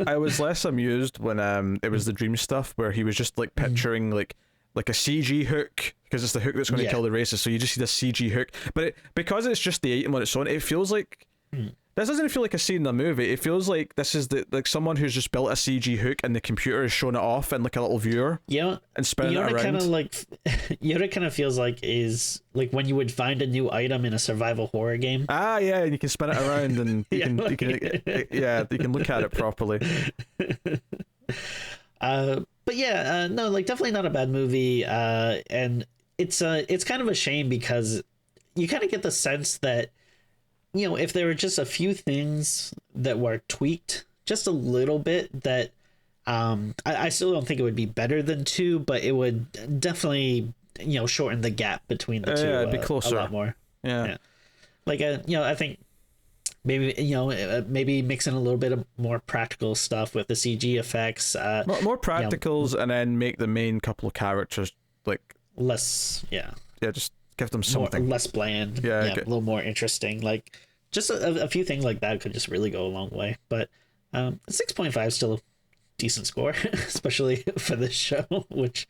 I was less amused when it was the dream stuff where he was just like picturing like a CG hook because it's the hook that's going to kill the racist. So you just see this CG hook, but because it's just the item on its own, it feels like this doesn't feel like a scene in a movie. It feels like this is like someone who's just built a CG hook and the computer is showing it off in like a little viewer. And spinning it around. Kind of like, it kind of feels like is like when you would find a new item in a survival horror game. Ah, yeah, and you can spin it around and you can look at it properly. But yeah, no, like definitely not a bad movie. And it's kind of a shame because you kind of get the sense that if there were just a few things that were tweaked just a little bit, that I still don't think it would be better than 2, but it would definitely shorten the gap between the two. Yeah, it'd be closer. A lot more. Yeah. Like I think maybe maybe mixing a little bit of more practical stuff with the CG effects. More practicals, and then make the main couple of characters like less. Yeah, just give them something less bland. A little more interesting. Like just a few things like that could just really go a long way. But 6.5 is still a decent score, especially for this show, which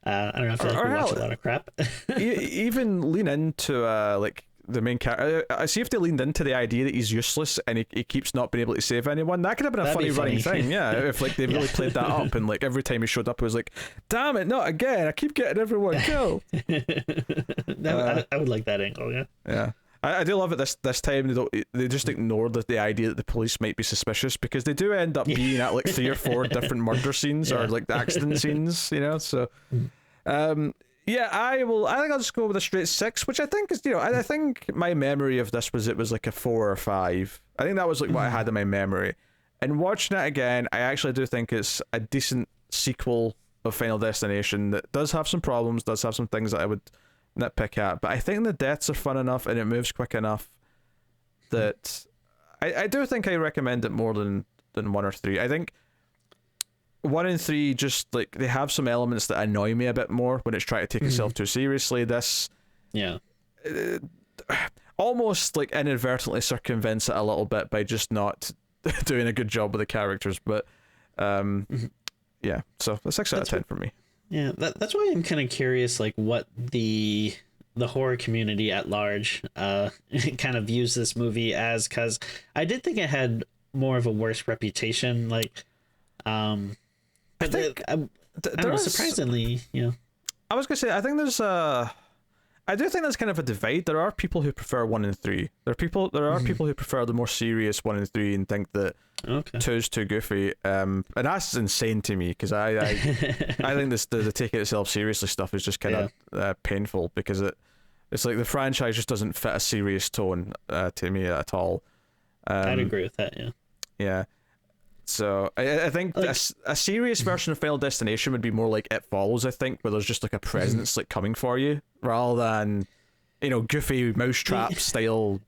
I don't know if we watch a lot of crap. Even lean into like the main character. I see if they leaned into the idea that he's useless and he keeps not being able to save anyone. That could have been a funny running thing. Yeah, if like they really played that up and like every time he showed up it was like, damn it, not again, I keep getting everyone killed. I would like that angle. Yeah, I do love it this time. They just ignore the idea that the police might be suspicious, because they do end up being at like 3 or 4 different murder scenes or like the accident scenes, so yeah, I think I'll just go with a straight 6, which I think is, I think my memory of this was it was like a 4 or 5. I think that was like what I had in my memory. And watching it again, I actually do think it's a decent sequel of Final Destination that does have some problems, does have some things that I would nitpick at, but I think the deaths are fun enough and it moves quick enough that I do think I recommend it more than 1 or 3. I think 1 and 3 just like they have some elements that annoy me a bit more when it's trying to take itself too seriously. This almost like inadvertently circumvents it a little bit by just not doing a good job with the characters, but yeah, so a 6 out of 10 for me. Yeah, that's why I'm kind of curious, like what the horror community at large kind of views this movie as, because I did think it had more of a worse reputation. Like, I think I don't know, surprisingly, I was gonna say I think there's I do think that's kind of a divide. There are people who prefer 1 and 3. There are people who prefer the more serious 1 and 3 and think that 2 is too goofy. And that's insane to me, because I think this the taking itself seriously stuff is just kind of painful, because it's like the franchise just doesn't fit a serious tone to me at all. I'd agree with that. Yeah. So I think Like- a serious version of Final Destination would be more like It Follows, I think, where there's just like a presence like coming for you, rather than, you know, goofy mousetrap style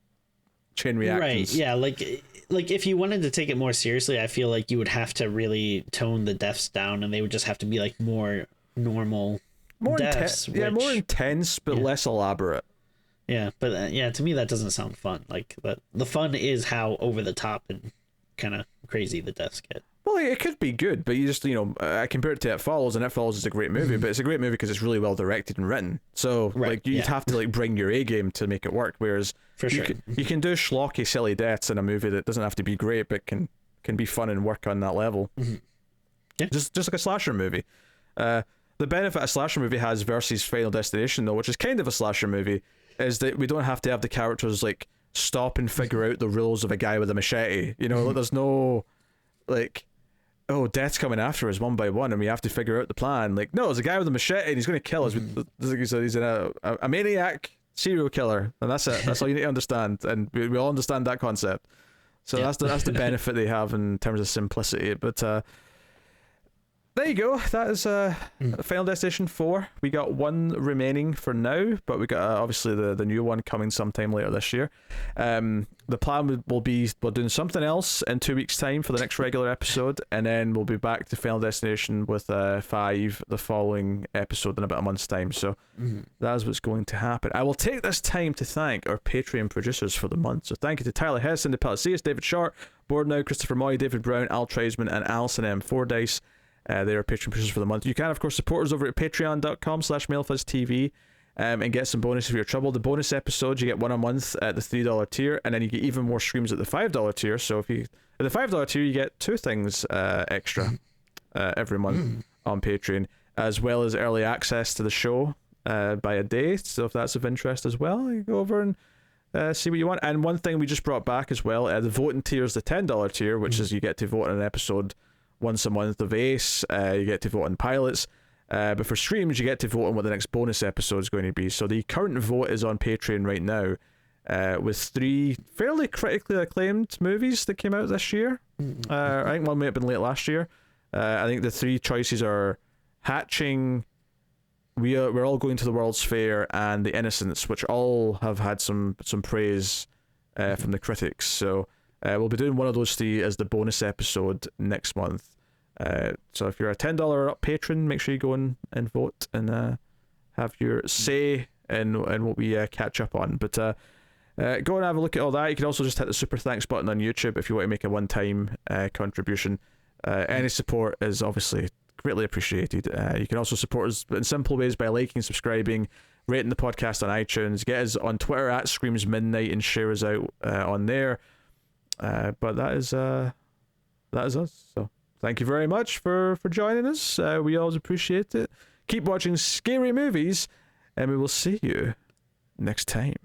chain reactions. Right. Yeah. Like if you wanted to take it more seriously, I feel like you would have to really tone the deaths down, and they would just have to be like more normal More deaths. intense, more intense, but less elaborate. Yeah, but yeah, to me that doesn't sound fun. Like the fun is how over the top and kind of crazy the deaths get. Well, it could be good, but you just, you know, I compare it to It Follows, and It Follows is a great movie, but it's a great movie because it's really well directed and written. So, like, you'd have to like bring your A game to make it work. Whereas, For sure, you can do schlocky, silly deaths in a movie that doesn't have to be great, but can be fun and work on that level. Yeah, just like a slasher movie. The benefit a slasher movie has versus Final Destination, though, which is kind of a slasher movie, is that we don't have to have the characters like stop and figure out the rules of a guy with a machete. You know, there's no like, oh, death's coming after us one by one, and we have to figure out the plan. Like, no, there's a guy with a machete, and he's going to kill us. He's a maniac serial killer, and that's it. That's all you need to understand, and we all understand that concept. So that's the benefit they have in terms of simplicity. But there you go. That is Final Destination 4. We got one remaining for now, but we got obviously the new one coming sometime later this year. The plan will be we're doing something else in 2 weeks' time for the next regular episode, and then we'll be back to Final Destination with 5 the following episode in about a month's time. So that is what's going to happen. I will take this time to thank our Patreon producers for the month. So thank you to Tyler Hess, Cindy Palacios, David Short, Board Now, Christopher Moy, David Brown, Al Treisman, and Alison M. Fordyce. They are Patreon producers for the month. You can, of course, support us over at patreon.com/MailFuzzTV and get some bonus if you're troubled. The bonus episodes, you get one a month at the $3 tier, and then you get even more streams at the $5 tier. So if you at the $5 tier, you get 2 things extra every month on Patreon, as well as early access to the show by a day. So if that's of interest as well, you go over and see what you want. And one thing we just brought back as well, the voting tier is the $10 tier, which is you get to vote on an episode once a month of Ace. You get to vote on pilots, but for streams you get to vote on what the next bonus episode is going to be. So the current vote is on Patreon right now, with 3 fairly critically acclaimed movies that came out this year. I think one may have been late last year. I think the 3 choices are Hatching, We're All Going to the World's Fair, and The Innocents, which all have had some praise from the critics. So we'll be doing one of those 3 as the bonus episode next month. So if you're a $10 or up patron, make sure you go and vote and have your say in what we catch up on. But go and have a look at all that. You can also just hit the super thanks button on YouTube if you want to make a one-time contribution. Any support is obviously greatly appreciated. You can also support us in simple ways by liking, subscribing, rating the podcast on iTunes, get us on Twitter at Screams Midnight, and share us out on there. But that is us. So thank you very much for joining us. We always appreciate it. Keep watching scary movies, and we will see you next time.